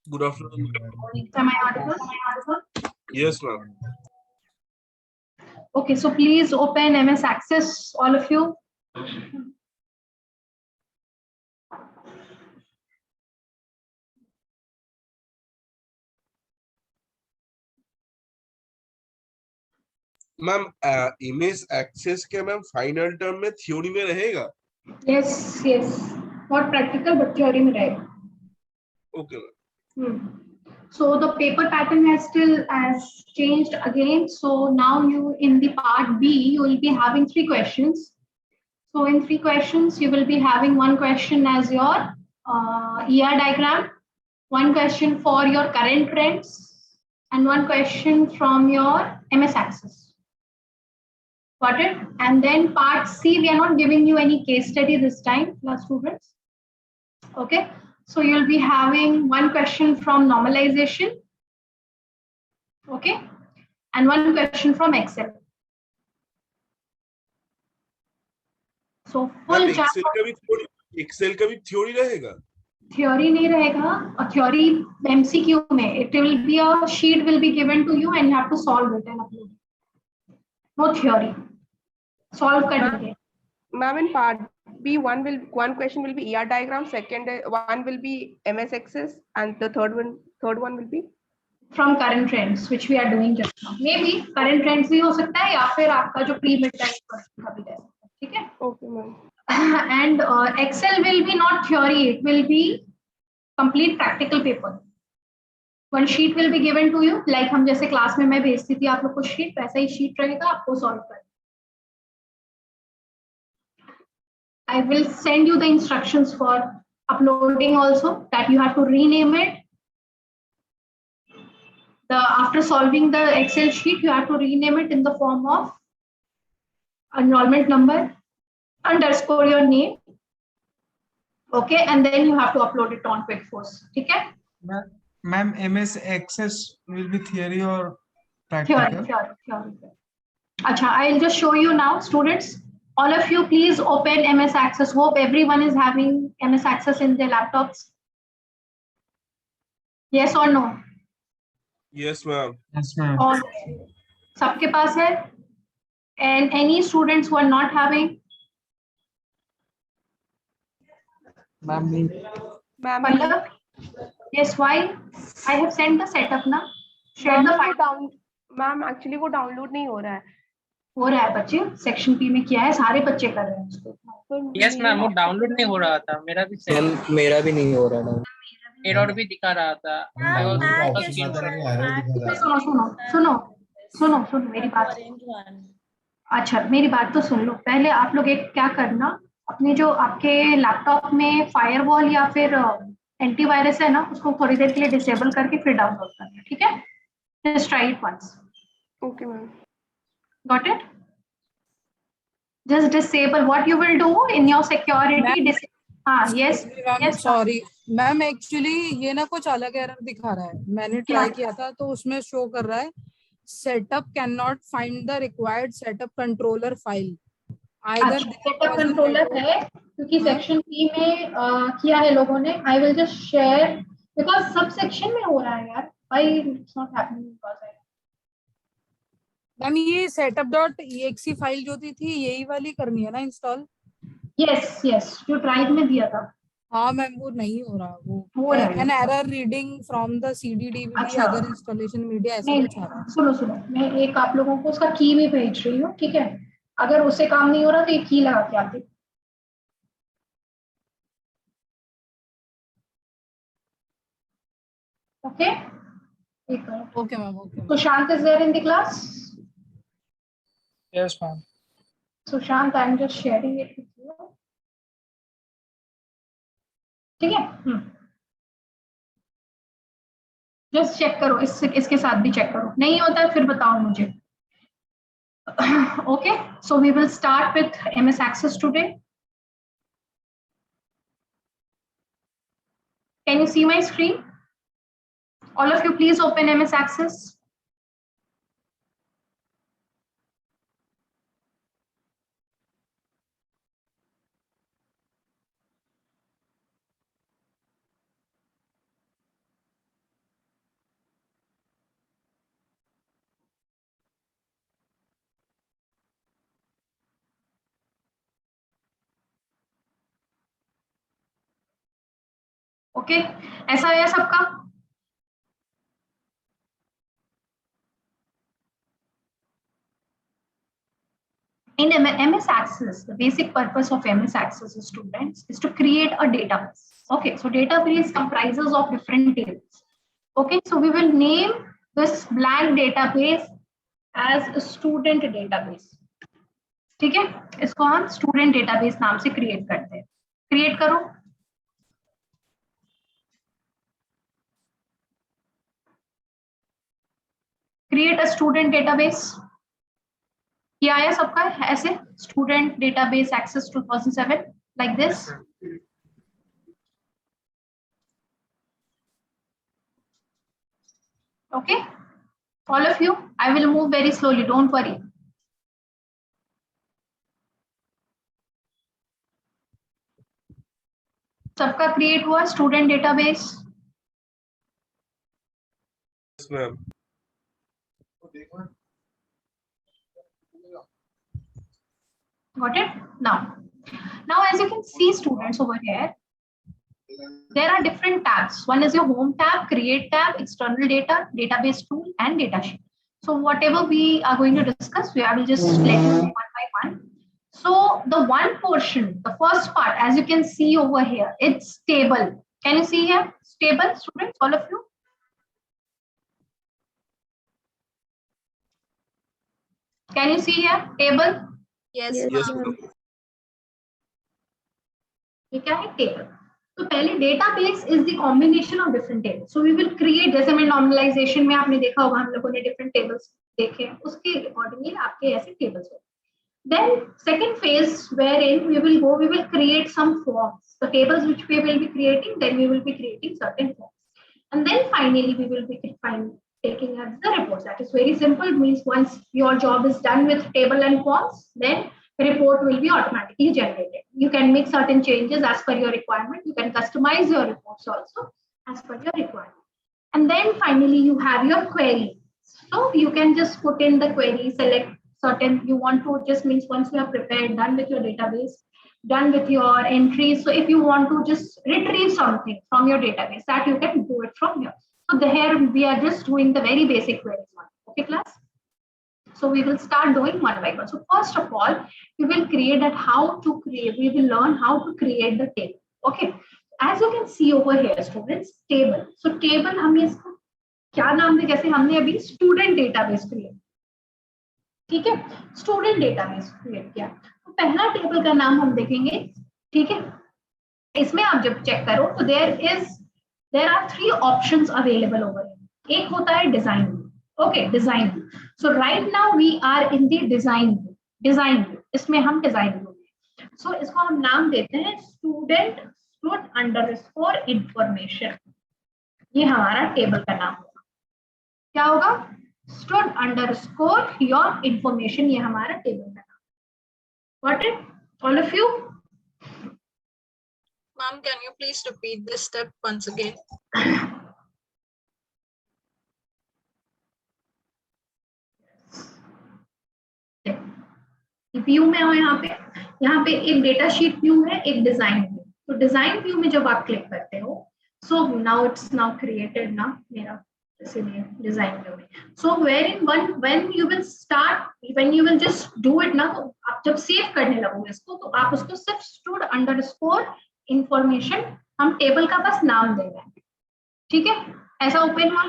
Good afternoon. Am I audible? Yes, ma'am. Okay, so please open MS Access, all of you. Ma'am image Access के ma'am final term में theory में रहेगा? Yes, yes. Not practical, but theory में रहेगा. Okay ma'am. So the paper pattern has still has changed again. So now you in the part B you will be having 3 questions. So in 3 questions you will be having one question as your ER diagram, one question for your current trends, and one question from your MS Access. Got it? And then part C, we are not giving you any case study this time, students. Okay. So you'll be having one question from normalization. Okay. And one question from Excel. So full Excel का भी theory रहेगा? Theory नहीं रहेगा. A theory MCQ में it will be a sheet will be given to you and you have to solve it and upload it. No theory. Solve करेंगे. Ma'am, in part B, one question will be ER diagram, second one will be MS Access, and the third one will be from current trends, which we are doing just now. Maybe current trends भी हो सकता है या फिर आपका जो pre mid time का भी रहेगा. ठीक है? Okay, ma'am. And Excel will be not theory; it will be complete practical paper. One sheet will be given to you, like हम जैसे क्लास में मैं भेजती थी आप लोग को sheet, वैसा ही sheet रहेगा, आपको solve करना. I will send you the instructions for uploading also, that you have to rename it. After solving the Excel sheet, you have to rename it in the form of enrollment number underscore your name. Okay, and then you have to upload it on QuickForce. Okay? Ma'am, MS Access will be theory or practical? Theory. Acha, I'll just show you now, students. All of you, please open MS Access. Hope everyone is having MS Access in their laptops. Yes or no? Yes, ma'am. Yes, ma'am. All सबके पास है? And any students who are not having? Ma'am, Pallav? Yes, why? I have sent the setup ना. Share the file. Ma'am, actually वो download नहीं हो रहा है. हो रहा है बच्चे. सेक्शन पी में किया है, सारे बच्चे कर रहे हैं उसको. यस मैम, वो डाउनलोड नहीं हो रहा था. मेरा भी नहीं हो रहा था. एरर भी दिखा रहा था. सुनो मेरी बात. अच्छा, मेरी बात तो सुन लो. पहले आप लोग एक क्या करना, अपने जो आपके लैपटॉप में फायरवॉल या फिर एंटीवायरस है ना, उसको थोड़ी देर के लिए डिसेबल करके फिर डाउनलोड करना. ठीक है? Just try it once. Okay, ma'am. Got it? Just disable. What you will do in your security. हाँ, yes. सॉरी मैम, एक्चुअली ये ना कुछ अलग एरर दिखा रहा है. मैंने ट्राई किया था तो उसमें शो कर रहा है setup can not find the required setup controller file. Setup controller है क्योंकि सेक्शन पी में किया है लोगों ने. आई will just share because sub section में हो रहा है यार. Why it's not happening? Because ma'am ये setup.exe फाइल जो थी यही वाली करनी है ना इंस्टॉल? यस जो ड्राइव में दिया था. हाँ मैम, वो नहीं हो रहा. वो an error reading from the CD DVD other installation media ऐसा कुछ आ रहा है. सुनो मैं एक आप लोगों को उसका की भी भेज रही हूँ. ठीक है? अगर उससे काम नहीं हो रहा तो ये की लगा के आते. Okay Okay ma'am, okay. Sushant is there in the class? Yes ma'am. Sushant, I'm just sharing it with you. ठीक है? जस्ट चेक करो. इसके साथ भी चेक करो. नहीं होता है फिर बताओ मुझे. Okay, so we will start with MS Access today. Can you see my screen? All of you, please open MS Access. Okay, ऐसा है सबका? In MS Access, the basic purpose of MS Access, students, is to create a database. Okay, so database comprises of different tables. Okay, so we will name this blank database as a student database. ठीक है, इसको हम student database नाम से create करते हैं. Create करो. Create a student database. ये आया सबका ऐसे, student database Access 2007 like this. Okay, all of you, I will move very slowly, don't worry. सबका क्रिएट हुआ student database. Yes, ma'am. Got it? Now as you can see, students, over here there are different tabs. One is your home tab, create tab, external data, database tool, and data sheet. So whatever we are going to discuss, I will just let you know one by one. So the one portion, the first part, as you can see over here, it's table. Can you see here? Table, students, all of you? Can you see here? Table? Yes, Yes, ma'am. ये क्या है? Table. तो पहले database is the combination of different tables. So we will create, जैसे मैं normalisation में आपने देखा होगा, हम लोगों ने डिफरेंट टेबल्स देखे, उसके अकॉर्डिंगली आपके ऐसे टेबल्स होंगे. Then second phase wherein we will create some forms. The tables which we will be creating, then we will be creating certain forms. And then finally we will be taking as the reports. That is very simple. It means once your job is done with table and forms, then the report will be automatically generated. You can make certain changes as per your requirement. You can customize your reports also as per your requirement. And then finally you have your query. So you can just put in the query, select certain you want to, just means once you have prepared, done with your database, done with your entries. So if you want to just retrieve something from your database, that you can do it from here. So here we are just doing the very basic queries one. Okay, class? So we will start doing one by one. So first of all, we will create that how to create, we will learn how to create the table. Okay, as you can see over here, students, table. So table हमें इसको क्या नाम दे, जैसे हमने अभी student database create, ठीक है, student database create किया, तो पहला टेबल का नाम हम देखेंगे. ठीक है, इसमें आप जब चेक करो तो there are 3 options available over here. एक होता है design. Okay, design. So right now we are in the design. इसमें हम डिजाइन में, सो इसको हम नाम देते हैं स्टूडेंट _इंफॉर्मेशन. ये हमारा टेबल का नाम होगा. क्या होगा? _your information. ये हमारा टेबल का नाम. Got it? All of you? Ma'am, can you please repeat this step once again? View में हो, यहाँ पे एक डेटा शीट व्यू है, एक डिजाइन व्यू. तो डिजाइन व्यू में जब आप क्लिक करते हो, so now it's now created ना मेरा, इसीलिए डिजाइन व्यू में. सो when you will just do it ना, तो आप जब सेव करने लगोगे इसको, तो आप उसको सिर्फ _information, हम टेबल का बस नाम दे रहे हैं. ठीक है, ऐसा ओपन हुआ.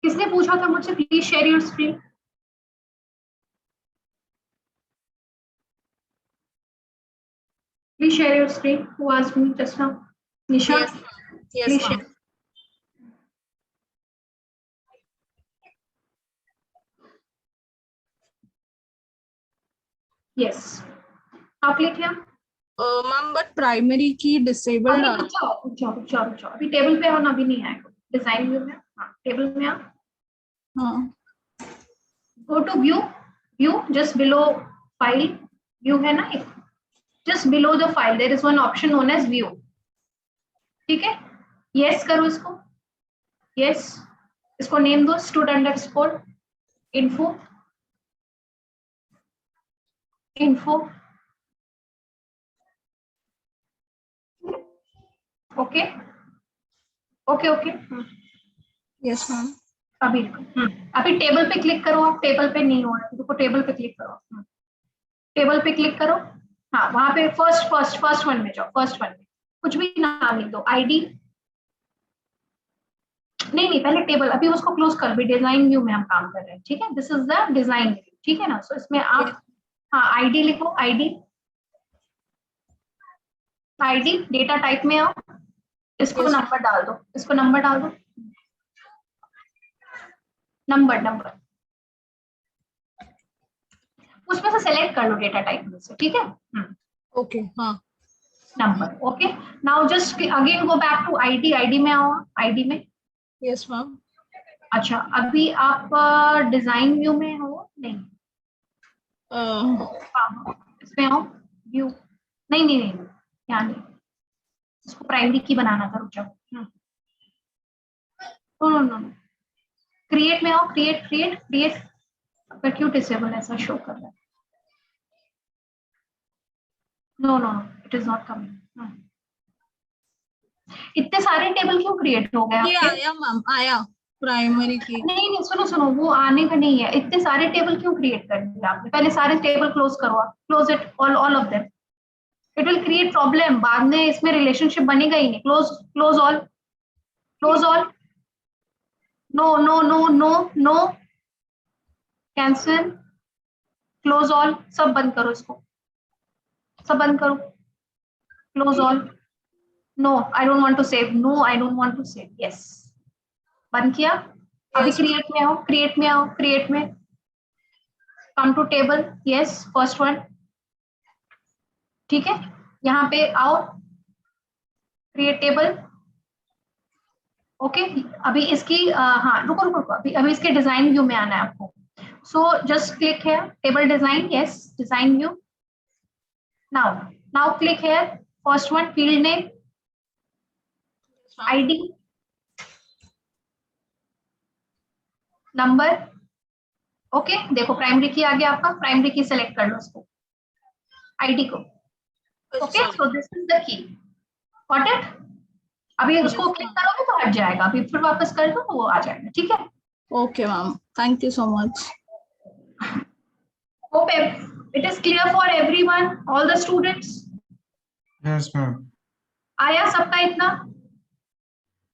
किसने पूछा था मुझसे? Please share your screen. Please share your screen. Who asked me just now? Nisha? Yes, Please ma'am. share. Yes. How click here? Ma'am, but primary key disabled. जाओ. अभी टेबल पे हो ना, अभी नहीं आएगा. डिजाइन व्यू में, हाँ, टेबल में आओ. हाँ. Go to view, just below file. View है ना, just below the file there is one option known as view. ठीक है, yes करो इसको. Yes, इसको नेम दो stud_info. Okay okay okay yes ma'am. अभी अभी टेबल पे क्लिक करो, आप टेबल पे नहीं हो रहा है, देखो टेबल पे क्लिक करो, टेबल पे क्लिक करो, हाँ वहां पे फर्स्ट वन में जाओ, फर्स्ट वन में कुछ भी नाम लिख दो, आईडी, नहीं पहले टेबल, अभी उसको क्लोज कर, भी डिजाइन व्यू में हम काम कर रहे हैं, ठीक है, this is the design view, ठीक है ना। सो इसमें आप हाँ आईडी लिखो, आईडी डेटा टाइप में आओ, इसको नंबर डाल दो, इसको नंबर डाल दो, नंबर उसमें से सेलेक्ट कर लो डेटा टाइप में से, ठीक है। ओके हाँ। Number, okay. Now just again go back to ID में आओ, आईडी में। Yes ma'am. अच्छा अभी आप डिजाइन व्यू में हो, नहीं इसमें आओ, व्यू, नहीं यहाँ नहीं, इसको प्राइमरी की बनाना था, रुक जाओ, नो क्रिएट में आओ, क्रिएट पर क्यों डिसेबल ऐसा शो कर रहा है, no it is not coming, इतने सारे टेबल क्यों क्रिएट हो गए ये आपके? आया मैम, आया प्राइमरी की। नहीं सुनो, वो आने का नहीं है, इतने सारे टेबल क्यों क्रिएट कर दिए आपने? पहले सारे टेबल क्लोज करो, close it all of them, it will create problem, बाद में इसमें रिलेशनशिप बनेगा ही नहीं। Close all, no cancel, close all, सब बंद करो, इसको सब बंद करो, close all, no I don't want to save, yes बंद किया। अभी क्रिएट में come to table, yes first one, ठीक है, यहाँ पे आओ, क्रिएट टेबल, ओके। अभी इसकी हाँ रुको, अभी इसके डिजाइन व्यू में आना है आपको, सो जस्ट क्लिक है table design, yes design view, now click है first one, field name, ID, number, okay. देखो प्राइमरी की आ गया आपका, प्राइमरी की सेलेक्ट कर लो इसको, आईडी को, okay. So this is the key, got it. अभी उसको क्लिक करोगे तो हट जाएगा, अभी फिर वापस कर दो तो वो आ जाएगा, ठीक है। Okay ma'am, thank you so much. Hope it is clear for everyone, all the students. Yes ma'am. आया सबका इतना?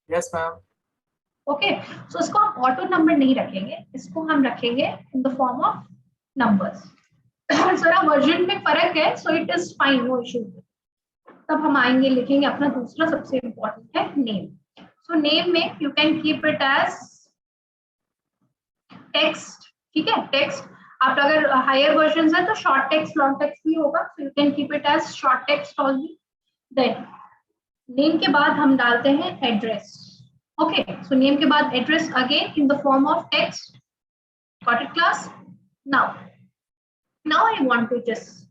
Yes ma'am. ओके, सो इसको हम ऑटो नंबर नहीं रखेंगे, इसको हम रखेंगे in the form of numbers. जरा वर्जन में फर्क है, so it is fine, no issue. तब हम आएंगे, लिखेंगे अपना दूसरा सबसे इम्पोर्टेंट है नेम। सो नेम में you can keep it as text, ठीक है, टेक्स्ट। आप अगर हायर वर्जन है तो शॉर्ट टेक्स्ट, लॉन्ग टेक्स्ट भी होगा, so you can keep it as short text only. Then name के बाद हम डालते हैं एड्रेस, ओके। सो नेम के बाद address again in the form of text, got it class. Now I want to just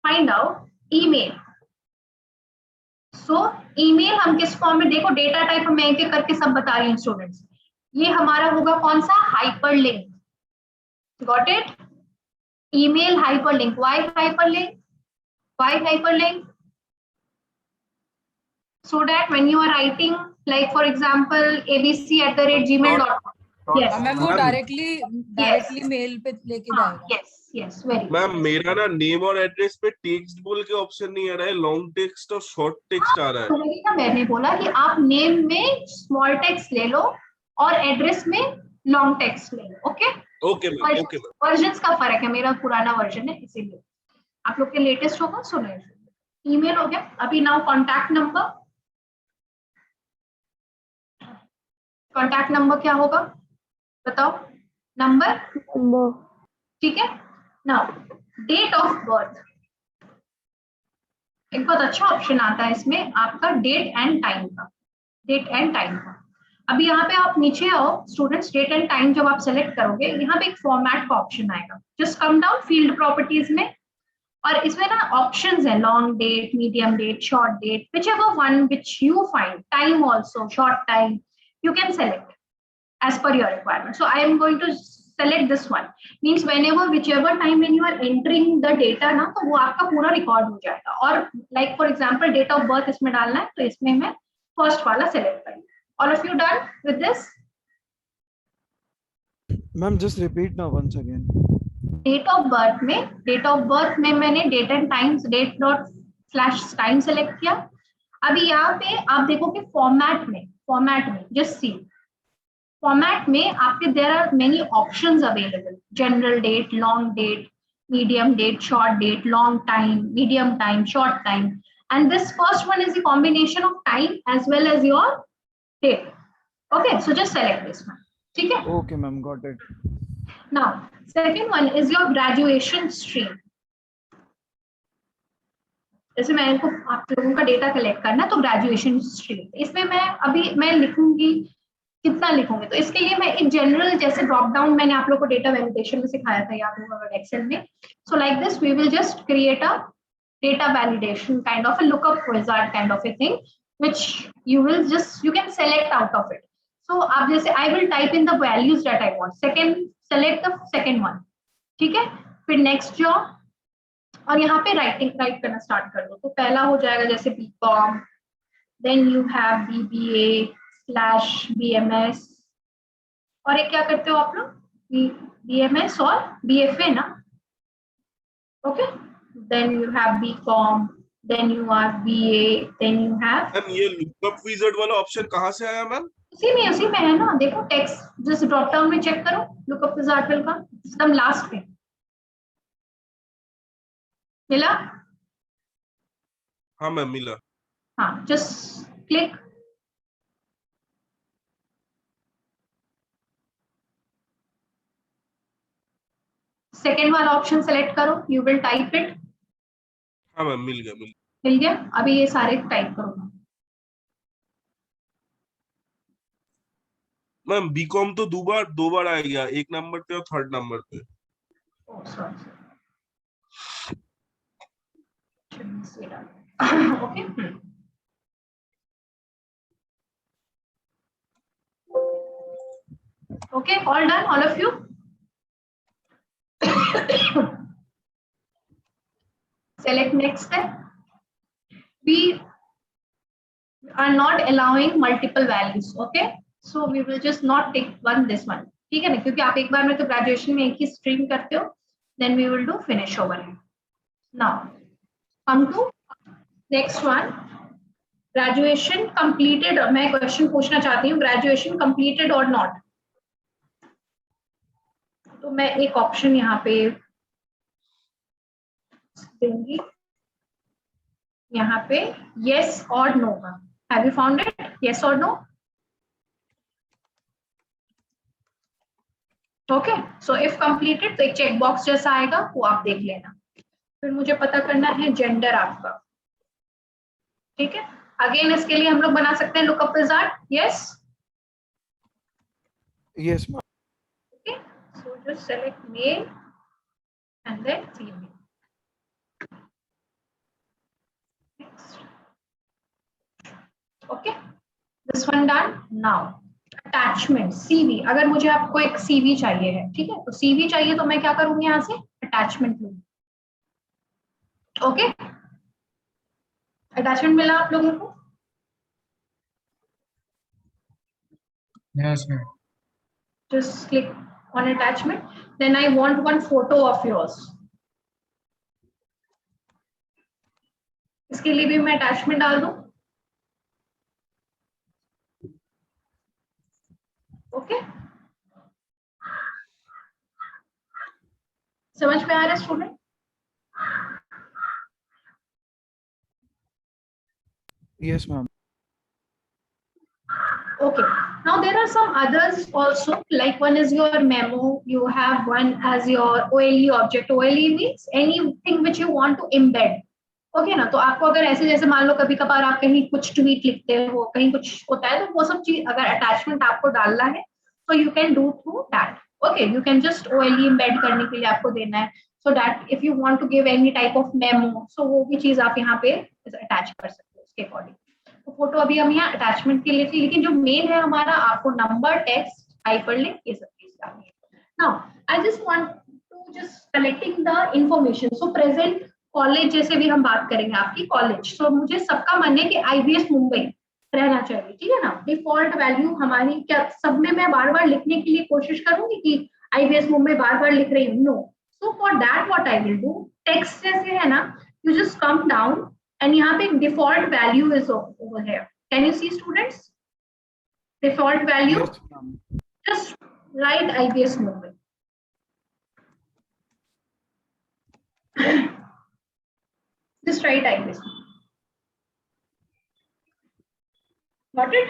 find out email. So email हम किस form में, देखो डेटा टाइप हम एक एक करके सब बता रही हूँ स्टूडेंट्स। ये हमारा होगा कौन सा, hyperlink, got it, email hyperlink. Why hyperlink? so that when you are writing, like for example abc@gmail.com, yes ma'am वो Ma'am. डायरेक्टली मेल पे लेके जाएगा। yes very good. मैम मेरा ना नेम और एड्रेस पे टेक्स्ट बोल के ऑप्शन नहीं आ रहा है, लॉन्ग टेक्स्ट और शॉर्ट टेक्स्ट आ रहा है। वही ना मैंने बोला कि आप नेम में स्मॉल टेक्स्ट ले लो और एड्रेस में लॉन्ग टेक्स्ट ले लो, okay. Okay ma'am, okay ma'am. Versions का फर्क है, मेरा पुराना वर्जन है इसीलिए, आप लोग के लेटेस्ट होगा, सुनो। ईमेल हो गया, अभी नाउ कॉन्टैक्ट नंबर क्या होगा बताओ, नंबर, ठीक है। नाउ डेट ऑफ बर्थ, एक बहुत अच्छा ऑप्शन आता है इसमें आपका डेट एंड टाइम का। अभी यहाँ पे आप नीचे आओ स्टूडेंट्स, डेट एंड टाइम जब आप सेलेक्ट करोगे, यहाँ पे एक फॉर्मेट का ऑप्शन आएगा, just come down field properties में, और इसमें ना ऑप्शंस है, long date, medium date, short date, whichever one which you find, time also, short time, you can select as per your requirement. So I am going to select this one, means whenever whichever time when you are entering the data ना, तो वो आपका पूरा record हो जाएगा। और like for example date of birth इसमें डालना है, तो इसमें मैं फर्स्ट वाला सेलेक्ट करिए। All of you done with this? Ma'am just repeat ना once again. Date of birth में मैंने date and times date dot slash time select किया। अभी यहाँ पे आप देखो कि फॉर्मेट में जस्ट सी फॉर्मेट में आपके there are many options available, general date, long date, medium date, short date, long time, medium time, short time, and this first one is the combination of time as well as your date. Okay, so just select this one. ठीक है? Okay ma'am, got it. Now second one is your graduation stream. जैसे मैं इनको आप लोगों का data collect करना तो ग्रेजुएशन स्ट्रीम, इसमें मैं लिखूंगी कितना लिखूंगी, तो इसके लिए मैं एक जनरल जैसे ड्रॉप डाउन मैंने आप लोग को डेटा वैलिडेशन में सिखाया था, याद होगा एक्सेल में। So like this we will just create a data validation kind of a lookup wizard kind of a thing which you can select out of it. So आप जैसे I will type in the values that I want, select the second one, ठीक है, फिर next job, और यहाँ पे right करना start कर दो। तो पहला हो जाएगा जैसे BCom, then you have BBA / BMS, और एक क्या करते हो आप लोग BMS और BFA ना, okay, then you have BCom, then you are BA, then you have. Ma'am ये लुकअप विजार्ड वाला ऑप्शन कहाँ से आया मैम? उसी में है ना, देखो टेक्स्ट जस्ट ड्रॉप डाउन में चेक करो लुकअप विजार्ड का एकदम लास्ट में मिला। हाँ मैम मिला। हाँ, जस्ट क्लिक, सेकेंड वाला ऑप्शन सेलेक्ट करो, यू विल टाइप इट। हाँ मैम मिल गया। अभी ये सारे टाइप करो। मैम बीकॉम तो दो बार आएगा, एक नंबर पे और थर्ड नंबर पे। Okay, okay, all done, all of you. Select next step. We are not allowing multiple values, okay? So we will just not take this one, ठीक है ना, क्योंकि आप एक बार में तो ग्रेजुएशन में एक ही स्ट्रीम करते हो। Then we will do finish over here. Now come to next one. Graduation completed, मैं क्वेश्चन पूछना चाहती हूँ, ग्रेजुएशन completed or not? तो मैं एक ऑप्शन यहाँ पे देंगी, यहाँ पे yes or no का। Have you found it? Yes or no? Okay. So if completed तो एक चेक बॉक्स जैसा आएगा, वो आप देख लेना। फिर मुझे पता करना है जेंडर आपका, ठीक है। अगेन इसके लिए हम लोग बना सकते हैं lookup wizard. yes? Yes ma'am. Okay. So just select male and then female. Okay, this one done. Now attachment CV, अगर मुझे आपको एक CV चाहिए है, ठीक है, तो CV चाहिए तो मैं क्या करूंगी, यहाँ से अटैचमेंट लूंगी। ओके, अटैचमेंट मिला आप लोगों को? Yes, ma'am. Just click on attachment. Then I want one photo of yours. इसके लिए भी मैं अटैचमेंट डाल दूं। ओके, समझ में आ रहा है student? Yes ma'am. Okay, now there are some others also, like one is your memo, you have one as your OLE object. OLE means anything which you want to embed. Okay ना, तो आपको अगर ऐसे जैसे मान लो कभी कभार आप कहीं कुछ ट्वीट लिखते हो, कहीं कुछ होता है, तो वो सब चीज अगर अटैचमेंट आपको डालना है तो you can do through that. Okay, you can just OLE embed करने के लिए आपको देना है, so that if you want to give any type of memo, so वो भी चीज आप यहाँ पे अटैच कर सकते हो उसके अकॉर्डिंग। तो फोटो अभी हम यहाँ अटैचमेंट के लिए थी, लेकिन जो मेन है हमारा, आपको नंबर, टेक्स्ट, हाइपरलिंक, ये सब चीज डालनी है। Now I just want to just collecting the information. So present college जैसे भी हम बात करेंगे आपकी कॉलेज, तो मुझे सबका मन है कि IBS मुंबई, रहना चाहिए, ठीक है ना। डिफॉल्ट वैल्यू हमारी क्या सब में मैं बार बार लिखने के लिए कोशिश करूंगी कि IBS मुंबई बार बार लिख रही हूँ, no. So for that what I will do, text जैसे है ना, you just come down and यहाँ पे default value is over here, can you see students, default value, Yes, ma'am. just write IBS Mumbai. Just write IBS Mumbai. Got it?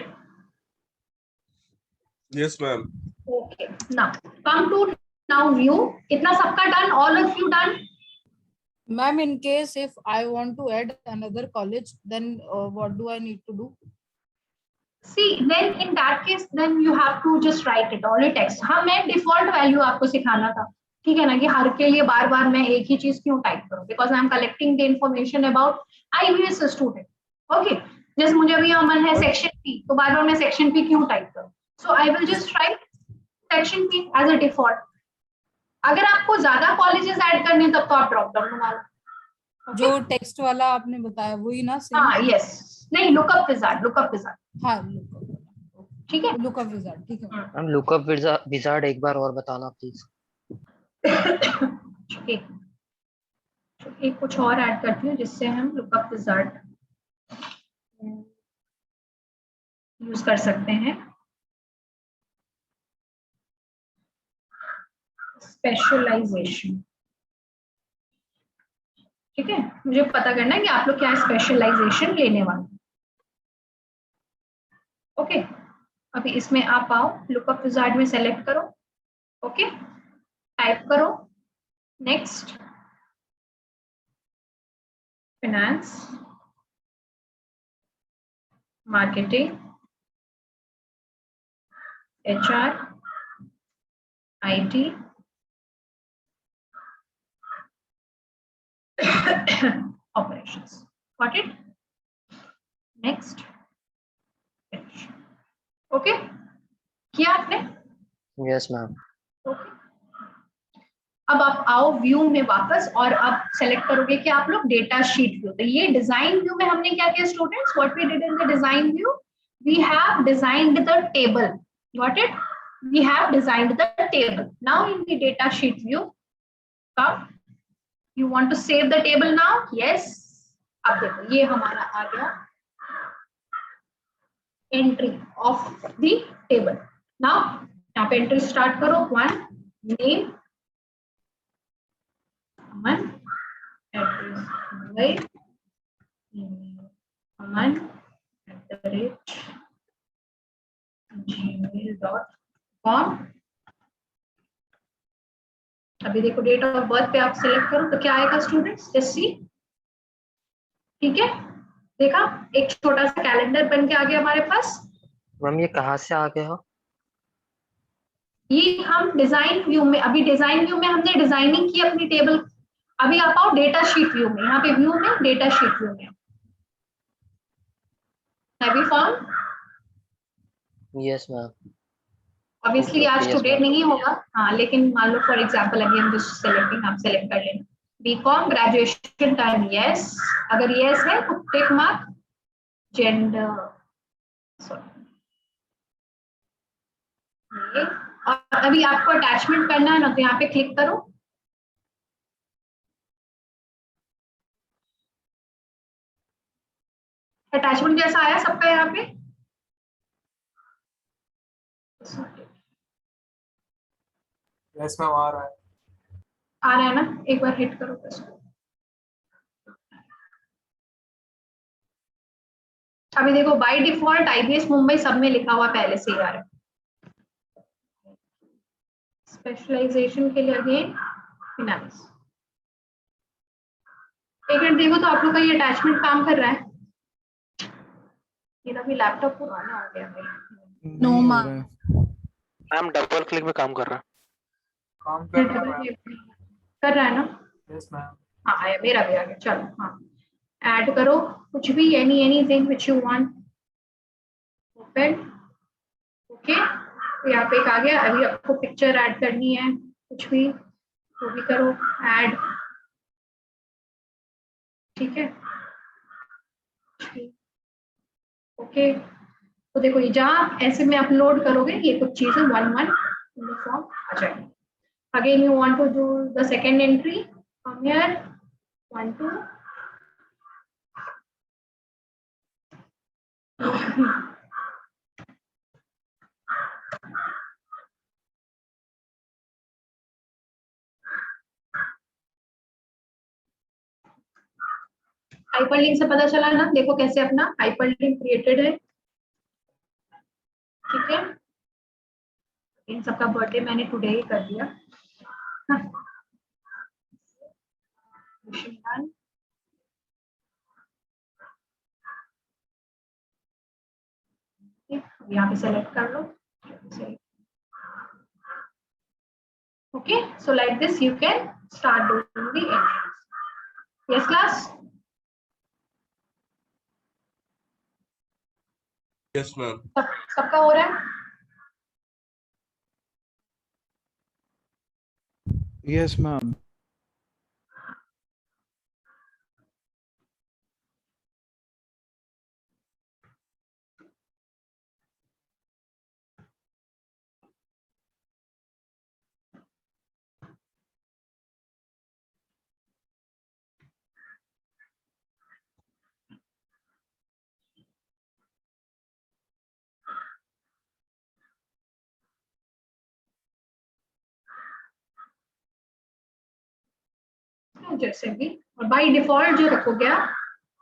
Yes, ma'am. Okay. Now come to now view. इतना सबका done? All of you done? Ma'am, in case if I want to add another college, then what do I need to do? See, then in that case, then you have to just write it all in text. हाँ, मैं default value आपको सिखाना था, ठीक है ना, कि हर के लिए बार बार मैं एक ही चीज क्यों टाइप करूं, because I am collecting the information about IBS student. Okay, जैसे मुझे अभी यहाँ मन है सेक्शन P, तो बार बार मैं सेक्शन P क्यों टाइप करूं? So I will just write section P as a default. अगर आपको ज्यादा कॉलेजेस ऐड करने तब तो आप ड्रॉप डाउन मारो। जो टेक्स्ट वाला आपने बताया वही ना? हाँ, यस, नहीं, लुकअप विजार्ड, लुकअप विजार्ड। हाँ, लुकअप, ठीक है, लुकअप विजार्ड, ठीक है। मैम लुकअप विजार्ड एक बार और बताना प्लीज। एक कुछ और ऐड करती हूँ जिससे हम लुकअप विजार्ड यूज कर सकते हैं। स्पेशलाइजेशन, ठीक है, मुझे पता करना है कि आप लोग क्या स्पेशलाइजेशन लेने वाले। ओके, अभी इसमें आप आओ, लुकअप विजार्ड में सेलेक्ट करो, ओके, टाइप करो next, finance, marketing, HR, IT, operations. Got it? Next. Finish. Okay? किया आपने? Yes ma'am. Okay. अब आप आओ व्यू में वापस और आप सेलेक्ट करोगे कि आप लोग डेटा शीट व्यू। तो ये डिजाइन व्यू में हमने क्या किया students? What we did in the design view, we have designed the table. Got it? We have designed the table. Now in the data sheet view, come, you want to save the table now? Yes. अब देखो ये हमारा आ गया entry of the table. Now यहाँ पे entry start करो, 1 name, अमन, address Mumbai, अमन @gmail.com। अभी देखो डेट ऑफ बर्थ पे आप सिलेक्ट करो तो क्या आएगा स्टूडेंट्स? जस्ट सी, ठीक है, देखा एक छोटा सा कैलेंडर बन के आ गया हमारे पास। मैम ये कहाँ से आ गया? ये हम डिजाइन व्यू में, अभी डिजाइन व्यू में हमने डिजाइनिंग की अपनी टेबल। अभी आप आओ डेटा शीट व्यू में, यहाँ पे व्यू में डेटा शीट व्यू में। Have you found? Yes ma'am. Obviously आज Yes, टुडे ma'am. नहीं होगा, हाँ, लेकिन मान लो फॉर एग्जांपल अभी हम जस्ट सेलेक्टिंग, आप सेलेक्ट कर लेना। बीकॉम ग्रेजुएशन टाइम यस, अगर यस है तो टिक मार्क, जेंडर, और अभी आपको अटैचमेंट करना है ना, तो यहाँ पे क्लिक करो, अटैचमेंट जैसा आया सबका यहाँ पे? यस मैम, आ रहा है। आ रहा है ना? एक बार हिट करो बस। अभी देखो बाय डिफॉल्ट IBS मुंबई सब में लिखा हुआ पहले से ही आ रहा है। स्पेशलाइजेशन के लिए अगेन फिनांस। एक मिनट देखो तो आप लोग का ये अटैचमेंट काम कर रहा है? मेरा भी लैपटॉप पुराना हो गया भाई। No, नहीं हो ma'am. रहा है। मैम डबल क्लिक में काम कर रहा है। काम कर रहा है मैम। कर रहा है ना? Yes ma'am. हाँ आया, मेरा भी आ गया। चलो हाँ, ऐड करो कुछ भी, anything which you want, open, okay, यहाँ पे एक आ गया। अभी आपको पिक्चर ऐड करनी है, कुछ भी वो भी करो, ऐड, ठीक है, ओके, तो देखो ये जहाँ ऐसे में अपलोड करोगे ये कुछ चीजें वन इन द फॉर्म आ जाएगी. Again, you want to do the second entry from here, 1 2. Hyperlink से पता चला ना, देखो कैसे अपना हाइपरलिंक क्रिएटेड है. ठीक है, इन सबका बर्थडे मैंने टुडे ही कर दिया. यहाँ पे सेलेक्ट कर लो. Okay, so like this you can start doing the entries. Yes, class? Yes, ma'am. सबका हो रहा है? Yes, ma'am. जैसे भी, और बाय डिफॉल्ट जो रखोगे आप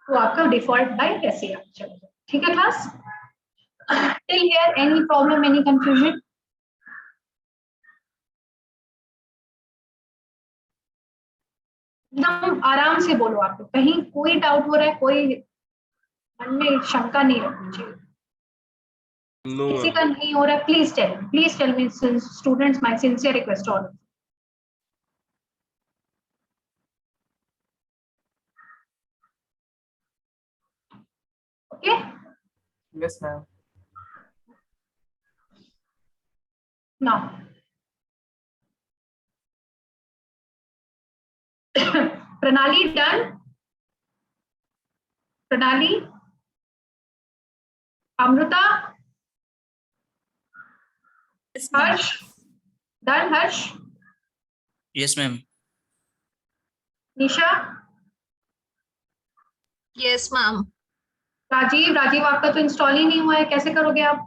वो आपका डिफॉल्ट बाय कैसे आप चलेगा. ठीक है class? Till here any problem, any confusion? एकदम आराम से बोलो. आपको कहीं कोई डाउट हो रहा है, कोई मन में शंका नहीं रखनी चाहिए. No, किसी ma'am. का नहीं हो रहा है, please tell me students, my sincere request all. Okay, Yes, ma'am. Now Pranali done. Pranali, Amrita, Harsh done. Harsh, Yes, ma'am. Nisha, yes ma'am. Rajiv. Rajiv आपका तो इंस्टॉल ही नहीं हुआ है, कैसे करोगे आप?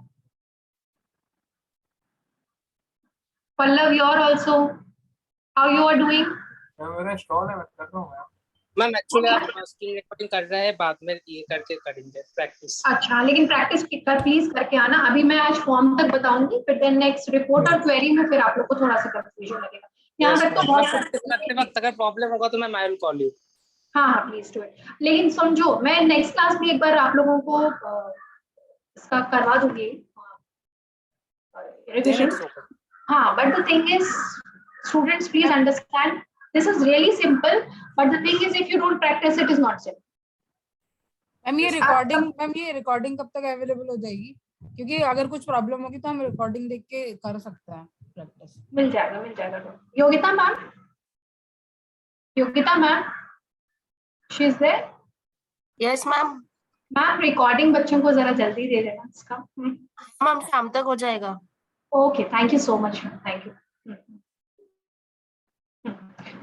Pallav, your also, how you are doing? मेरा इंस्टॉल है, मैं कर रहा हूँ मैम. एक्चुअली आप स्क्रीन रिकॉर्डिंग कर रहे हैं, बाद में ये करके करेंगे प्रैक्टिस. अच्छा, लेकिन प्रैक्टिस प्लीज करके आना. अभी मैं आज फॉर्म तक बताऊंगी, फिर देन नेक्स्ट रिपोर्ट और क्वेरी में फिर आप लोग को थोड़ा सा कंफ्यूजन लगेगा. यहाँ तक तो बहुत करते वक्त अगर प्रॉब्लम होगा तो मैं विल कॉल यू. हाँ, प्लीज डू इट. लेकिन समझो, मैं नेक्स्ट क्लास में एक बार आप लोगों को इसका करवा दूंगी रिविजन. हाँ, but the thing is students please understand, this is really simple, but the thing is if you don't practice it is not simple. Ma'am ये रिकॉर्डिंग कब तक अवेलेबल हो जाएगी? क्योंकि अगर कुछ प्रॉब्लम होगी तो हम रिकॉर्डिंग देख के कर सकते हैं प्रैक्टिस. मिल जाएगा. Yogita ma'am, she is there. Yes ma'am. Ma'am recording बच्चों को जरा जल्दी दे देना इसका. मैम शाम तक हो जाएगा. Okay, thank you so much. Thank you.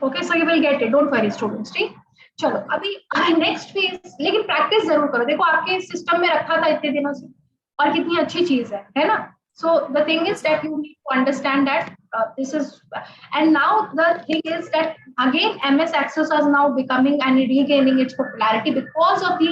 Okay, so you will get it, don't worry students. ठीक, चलो अभी नेक्स्ट फेज. लेकिन प्रैक्टिस जरूर करो. देखो आपके सिस्टम में रखा था इतने दिनों से और कितनी अच्छी चीज है ना. So the thing is that you need to understand that this is, and now the thing is that again MS Access is now becoming and regaining its popularity because of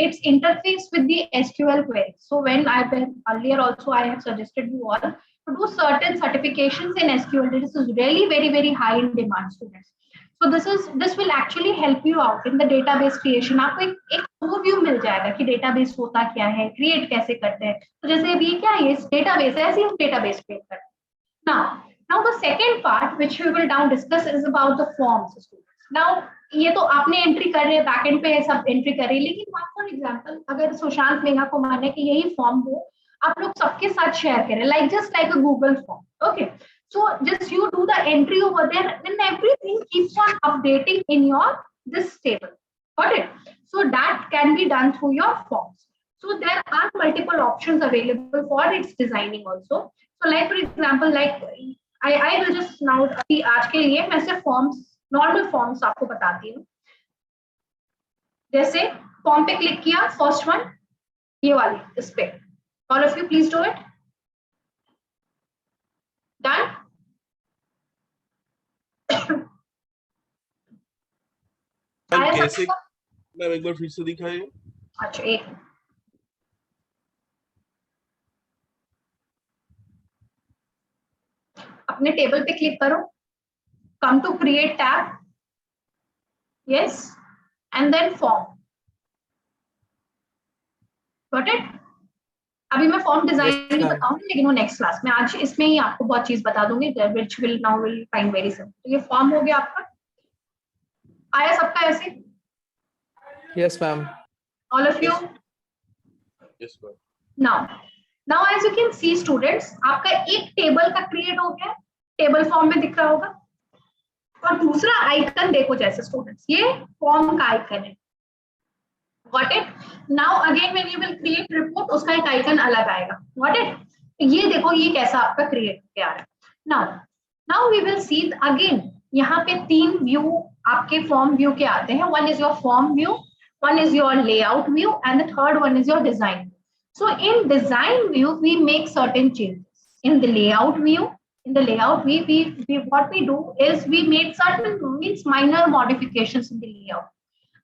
its interface with the SQL query. So when I've been earlier also I have suggested you all to do certain certifications in SQL. This is really very high in demand, students. So this will actually help you out in the database creation. आपको एक overview मिल जाएगा कि database होता क्या है, create कैसे करते हैं. तो जैसे अभी क्या है, ये डेटाबेस है, ऐसे हम डेटाबेस क्रिएट करते हैं. Now the second part which we will now discuss is about the forms. Now ये तो आपने एंट्री कर रहे हैं, बैकएंड पे सब एंट्री कर रहे हैं, लेकिन फॉर एग्जांपल अगर सुशांत मेघा को माने कि यही फॉर्म हो, आप लोग सबके साथ शेयर करें, just like a Google form. Okay. So just you do the entry over there, then everything keeps on updating in your this table. Got it? So that can be done through your forms. So there are multiple options available for its designing also. So like for example, like I will just now अभी आज के लिए मैं सिर्फ forms, normal forms आपको बताती हूँ. जैसे फॉर्म पे क्लिक किया, फर्स्ट वन ये वाली, इस पे all of you please do it. Done. कैसे मैम एक बार फिर से दिखाइए. अच्छा एक अपने टेबल पे क्लिक करो, come to create tab, yes, and then form. Got it. अभी मैं फॉर्म डिजाइन नहीं बताऊंगी, लेकिन वो नेक्स्ट क्लास में, आज इसमें ही आपको बहुत चीज बता दूंगी which will now will find very simple. तो ये फॉर्म हो गया आपका. आया सबका ऐसे? Yes, ma'am. All of you? Yes, ma'am. Now as you can see students, आपका एक टेबल का क्रिएट हो गया, टेबल फॉर्म में दिख रहा होगा. और दूसरा आइकन देखो जैसे स्टूडेंट्स, ये फॉर्म का आइकन है. Got it? Now again when you will create report, उसका एक आइकन अलग आएगा. Got it? ये देखो ये कैसा आपका क्रिएट हो गया है. Now we will see again, यहाँ पे तीन व्यू आपके फॉर्म व्यू के आते हैं. One is your form view, one is your layout view, and the third one is your design. So in design view, we make certain changes. In the layout view, what we do is we make certain minor modifications in the layout.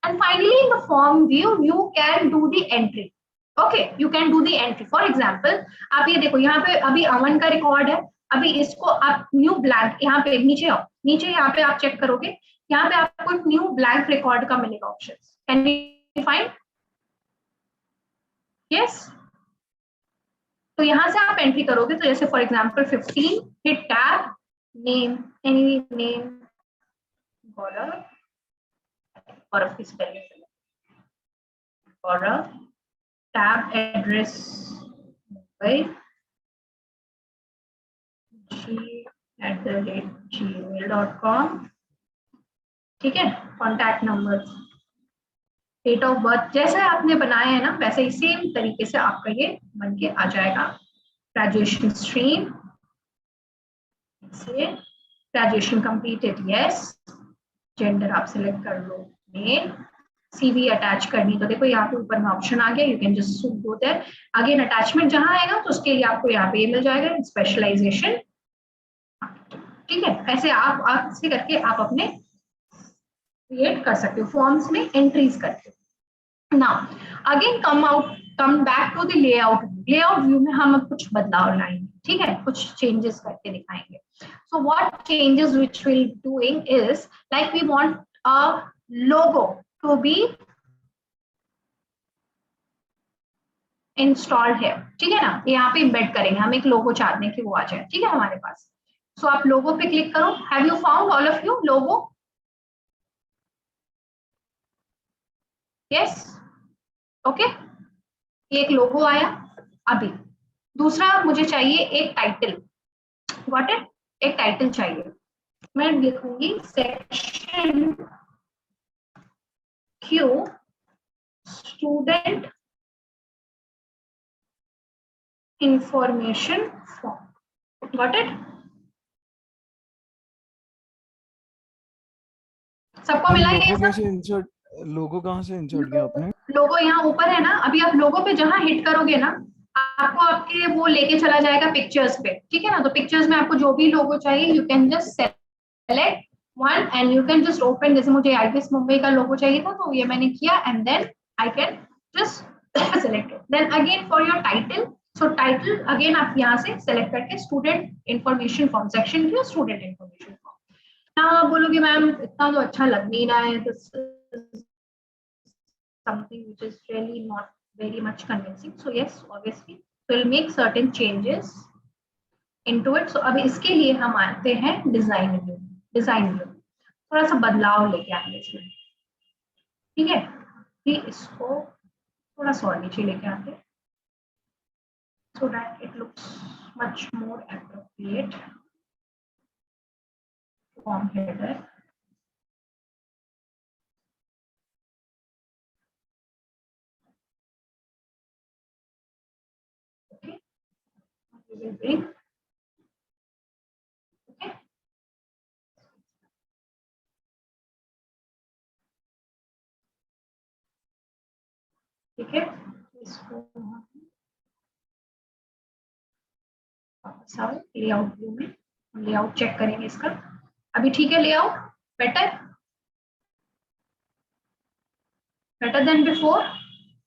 And finally, in the form view, you can do the entry. Okay, you can do the entry. For example, आप ये देखो यहाँ पे अभी अमन का record है. अभी इसको आप न्यू ब्लैंक, यहाँ पे नीचे आओ, नीचे यहाँ पे आप चेक करोगे, यहाँ पे आपको एक न्यू ब्लैंक रिकॉर्ड का मिलेगा option. Can you find? Yes. तो यहाँ से आप एंट्री करोगे, तो जैसे for example 15, hit tab, name, any name, Gaurav, Gaurav की spelling, Gaurav, tab address Mumbai, gmail.com. ठीक है. Contact number, date of birth, जैसे आपने बनाया है ना वैसे ही सेम तरीके से आपका ये बन के आ जाएगा. Graduation stream, graduation completed, yes. Gender आप सिलेक्ट कर लो, मेल. सीवी अटैच करनी, तो देखो यहाँ पे ऊपर में ऑप्शन आ गया, you can just go there. Again attachment जहां आएगा तो उसके लिए आपको यहाँ पे ये मिल जाएगा, स्पेशलाइजेशन. ठीक है. ऐसे आप ऐसे करके आप अपने क्रिएट कर सकते हो, फॉर्म्स में एंट्रीज करके. Now again come back to the layout. Layout view में हम अब कुछ बदलाव लाएंगे. ठीक है, कुछ चेंजेस करके दिखाएंगे. So what changes which will doing is like we want a logo to be installed है. ठीक है ना, यहाँ पे इम्बेड करेंगे हम एक लोगो चाहते हैं कि वो आ जाए. ठीक है हमारे पास. सो आप लोगो पे क्लिक करो. Have you found all of you logo? Yes. Okay, एक लोगो आया. अभी दूसरा मुझे चाहिए एक टाइटल. What it? एक टाइटल चाहिए. मैं लिखूंगी section Q student information form. What it? सबको मिला ये सब? लोगो कहाँ से इंसर्ट किया आपने? लोगो यहाँ ऊपर है ना. अभी आप लोगो पे जहां हिट करोगे ना, आपको आपके वो लेके चला जाएगा पिक्चर्स पे. ठीक है ना. तो पिक्चर्स में आपको जो भी लोगो चाहिए, you can just select one and you can just open. जैसे मुझे आईपीएस मुंबई का लोगो चाहिए था, तो ये मैंने किया and then I can just select it. Then again for your title, so title again आप यहाँ से सेलेक्ट करके स्टूडेंट इंफॉर्मेशन फॉर्म, सेक्शन की स्टूडेंट इंफॉर्मेशन फॉर्म. ना आप बोलोगे मैम इतना तो अच्छा लग नहीं रहा है, something which is really not very much convincing. So yes, obviously we'll make certain changes into it. So अब इसके लिए हम आते हैं डिजाइन व्यू. डिजाइन व्यू थोड़ा सा बदलाव लेके आएंगे इसमें. ठीक है, कि इसको थोड़ा सा और नीचे लेके आते हैं so that it looks much more appropriate. Form header, We will bring. Okay. ठीक है, इसको वापस आओ लेआउट व्यू में, हम लेआउट चेक करेंगे इसका। अभी ठीक है लेआउट? बेटर देन बिफोर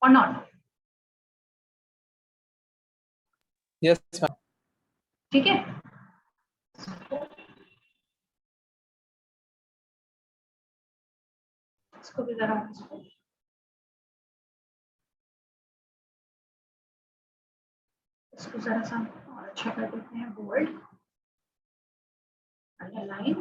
और नॉट? Yes, ma'am. ठीक है, इसको भी जरा इसको जरा सा और अच्छा कर देते हैं, bold, underline.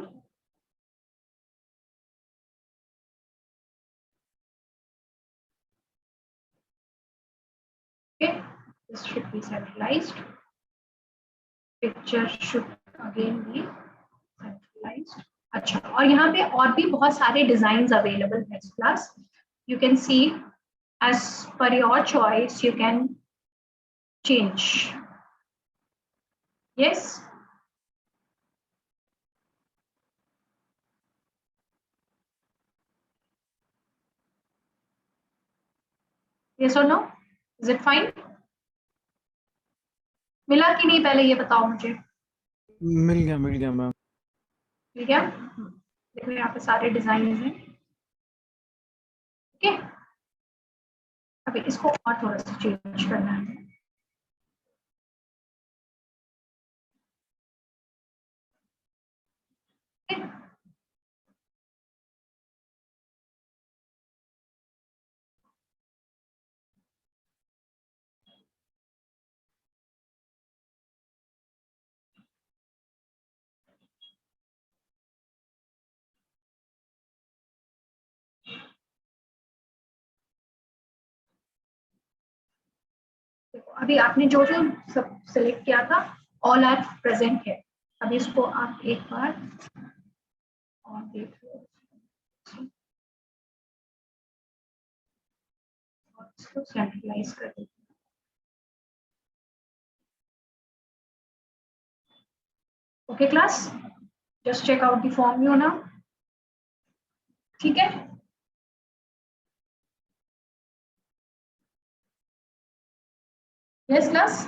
Okay, this should be centralized. Picture should again be centralized. अच्छा, और यहाँ पे और भी बहुत सारे डिजाइन अवेलेबल है इस class. You can see as per your choice you can change. Yes. Yes or no? Is it fine? मिला कि नहीं पहले ये बताओ मुझे। मिल गया मैम। ठीक है, देखो यहाँ पे सारे डिजाइन हैं। ओके, अभी इसको और थोड़ा सा चेंज करना है। देखो अभी आपने जो जो सब सिलेक्ट किया था ऑल आर प्रेजेंट है। अभी इसको आप एक बार और देख लो और इसको सेंट्रलाइज कर दो। Okay class, just check out the form view now. ठीक है, yes class?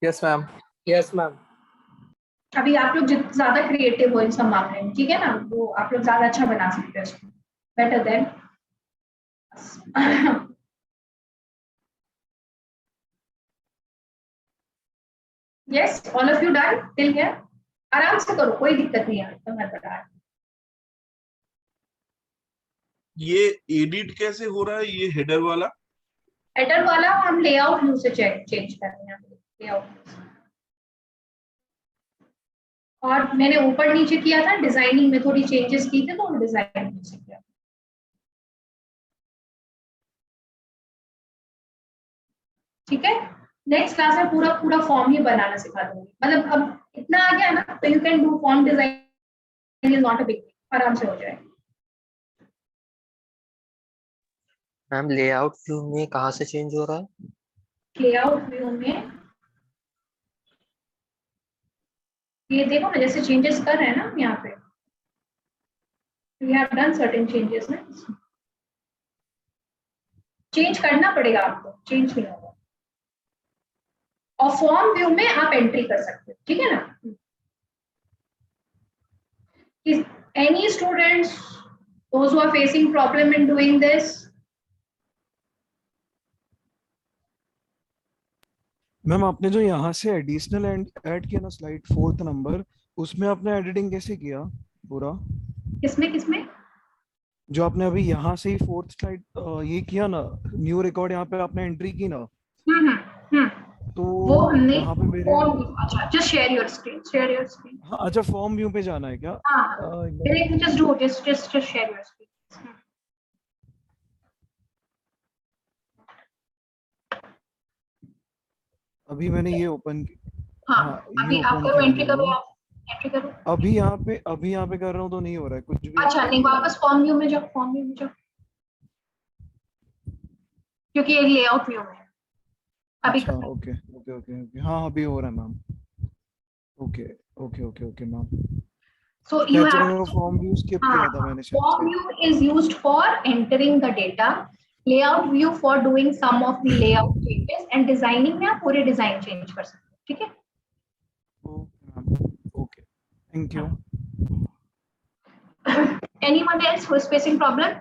Yes, ma'am. Yes, ma'am. अभी आप लोग जितना ज्यादा क्रिएटिव हो इन सब मामले में, ठीक है ना, वो आप लोग ज्यादा अच्छा बना सकते हैं इसको, better than. Yes, all of you done till here? आराम से करो, कोई दिक्कत नहीं है, तो मैं बता रहा। ये एडिट कैसे हो रहा है ये हेडर वाला? हेडर वाला हम लेआउट व्यू से चेंज कर रहे हैं, लेआउट। और मैंने ऊपर नीचे किया था, डिजाइनिंग में थोड़ी चेंजेस की थे, तो डिजाइन से किया। ठीक है, नेक्स्ट क्लास में पूरा पूरा फॉर्म ही बनाना सिखा दूंगी। मतलब अब इतना आ गया ना, तो you can do form design, is not a big, आराम से हो जाए। मैम लेआउट व्यू में कहाँ से चेंज हो रहा है? लेआउट व्यू में ये देखो ना, जैसे चेंजेस कर रहे हैं ना हम यहाँ पे, we have done certain changes ना, चेंज करना पड़ेगा आपको, चेंज नहीं होगा। और फॉर्म व्यू में आप एंट्री कर सकते हो, ठीक है ना। Any students those who are facing problem in doing this? Ma'am आपने जो यहाँ से एडिशनल ऐड किया ना स्लाइड 4th नंबर, उसमें आपने एडिटिंग कैसे किया पूरा? किसमें? जो आपने अभी यहाँ से ही 4th स्लाइड ये किया ना, न्यू रिकॉर्ड यहाँ पे आपने एंट्री की ना, तो वो हमने वहाँ पे मेरे अच्छा, जस्ट शेयर योर स्क्रीन। हाँ अच्छा, फॉर्म व्यू पे जाना है क्या? हाँ, just share your screen। अभी मैंने ये ओपन हाँ, ये अभी आप open करो, किया एंट्री मैंने। करो, एंट्री करो। अभी यहाँ पे कर रहा हूँ तो नहीं हो रहा है कुछ भी। अच्छा नहीं, वापस फॉर्म व्यू में जाओ, फॉर्म व्यू में जाओ, क्योंकि ये लेआउट व्यू में है। अभी अच्छा ओके ओके ओके ओके हाँ अभी हो रहा है ma'am okay okay okay okay ma'am so you capture have form view skip किया था मैंने शायद form से view is used for entering the data, layout view for doing some of the layout changes, and designing में आप पूरे design change कर सकते हो, ठीक है? Okay ma'am okay thank you Anyone else who is facing problem?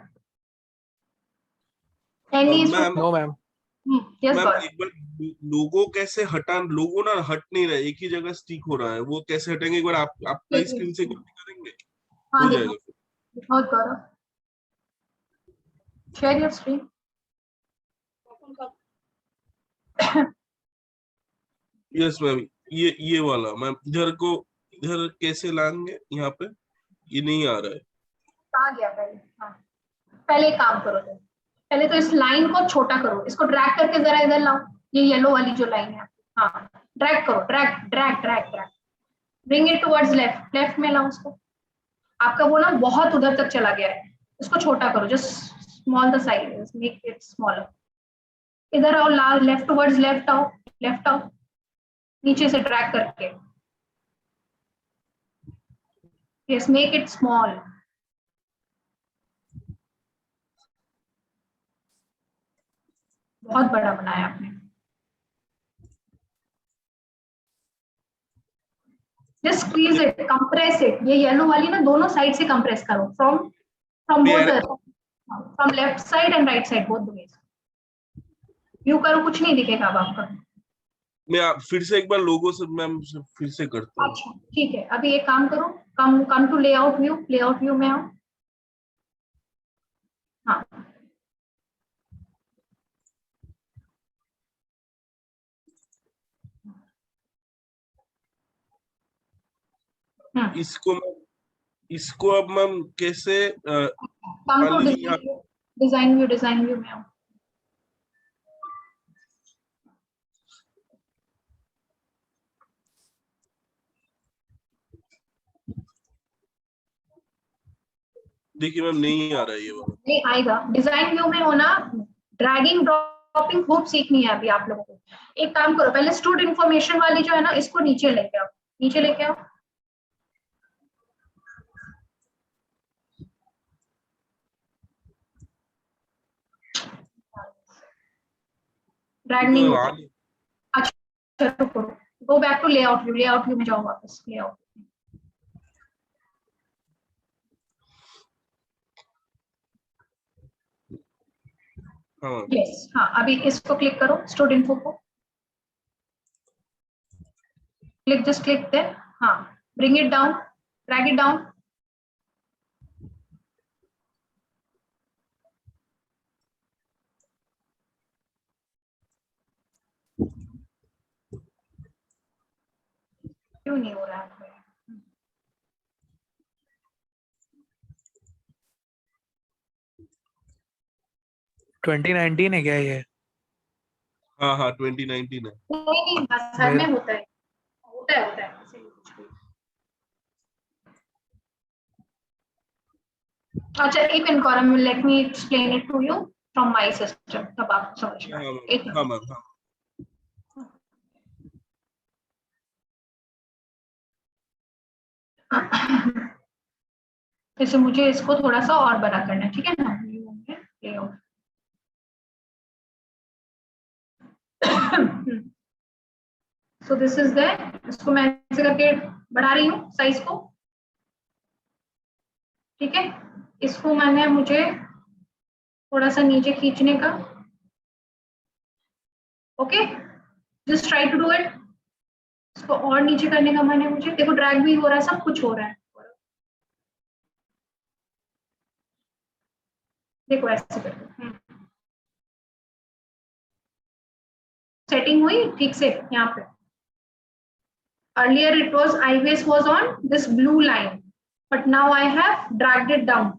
Any ma'am no ma'am yes ma'am Gaurav. एक बार लोगो कैसे लोगो ना हट नहीं रहा है, एक ही जगह स्टिक हो रहा है, वो कैसे हटेंगे एक बार आप अपना स्क्रीन से कॉपी करेंगे हाँ हो देखो, जाएगा फिर। बहुत Gaurav. Share your screen. Yes ma'am ये वाला मैम इधर कैसे लाएंगे, यहाँ पे ये नहीं आ रहा है। कहाँ गया पहले? हाँ पहले एक काम करो तुम, पहले तो इस लाइन को छोटा करो, इसको ड्रैग करके जरा इधर लाओ, ये येलो वाली जो लाइन है, हाँ ड्रैग करो, drag drag drag drag, bring it towards left, left में लाओ उसको। आपका वो ना बहुत उधर तक चला गया है, इसको छोटा करो, just small the size, make it smaller. इधर आओ, लाल लेफ्ट टुवर्ड्स लेफ्ट आओ, लेफ्ट आओ, नीचे से ड्रैग करके, यस मेक इट स्मॉल। बहुत बड़ा बनाया आपने। Just squeeze it, compress it, ये येलो वाली ना दोनों साइड से कंप्रेस करो, from both, from left side and right side, both the ways. You करो, कुछ नहीं दिखेगा अब आपका। मैं फिर से एक बार लोगो से मैम फिर से करता हूँ। अच्छा ठीक है, अभी एक काम करो, come to layout view, layout view में आओ। हाँ इसको अब मैम कैसे come to design view, design view में आओ। देखिए मैम नहीं आ रहा है ये वाला। नहीं आएगा, डिजाइन व्यू में होना, ड्रैगिंग ड्रॉपिंग खूब सीखनी है अभी आप लोगों को। एक काम करो, पहले स्टूड इन्फॉर्मेशन वाली जो है ना, इसको नीचे लेके आओ, नीचे लेके आओ। ड्रैग नहीं होता। अच्छा रुको, go back to layout view, layout view में जाओ वापस, लेआउट। यस हाँ, अभी इसको क्लिक करो, स्टूड इन्फो को क्लिक, जस्ट क्लिक देयर, हाँ bring it down, drag it down. क्यों नहीं हो रहा है? 2019 है क्या ये? हाँ हाँ 2019 है। नहीं बस हर में होता है, होता है ऐसे ही कुछ भी। अच्छा एक minute Gaurav, let me explain it to you from my system, तब आप समझ पाएंगे। हाँ मैम हाँ। जैसे मुझे इसको थोड़ा सा और बड़ा करना है, ठीक है ना? सो दिस इज दैट, इसको मैं ऐसे करके बढ़ा रही हूँ साइज को, ठीक है? इसको मैंने मुझे थोड़ा सा नीचे खींचने का, okay just try to do it. इसको और नीचे करने का मैंने, मुझे देखो ड्रैग भी हो रहा है, सब कुछ हो रहा है, देखो ऐसे करके सेटिंग हुई ठीक से यहाँ पे। Earlier it was iBase was on this blue line, but now I have dragged it down.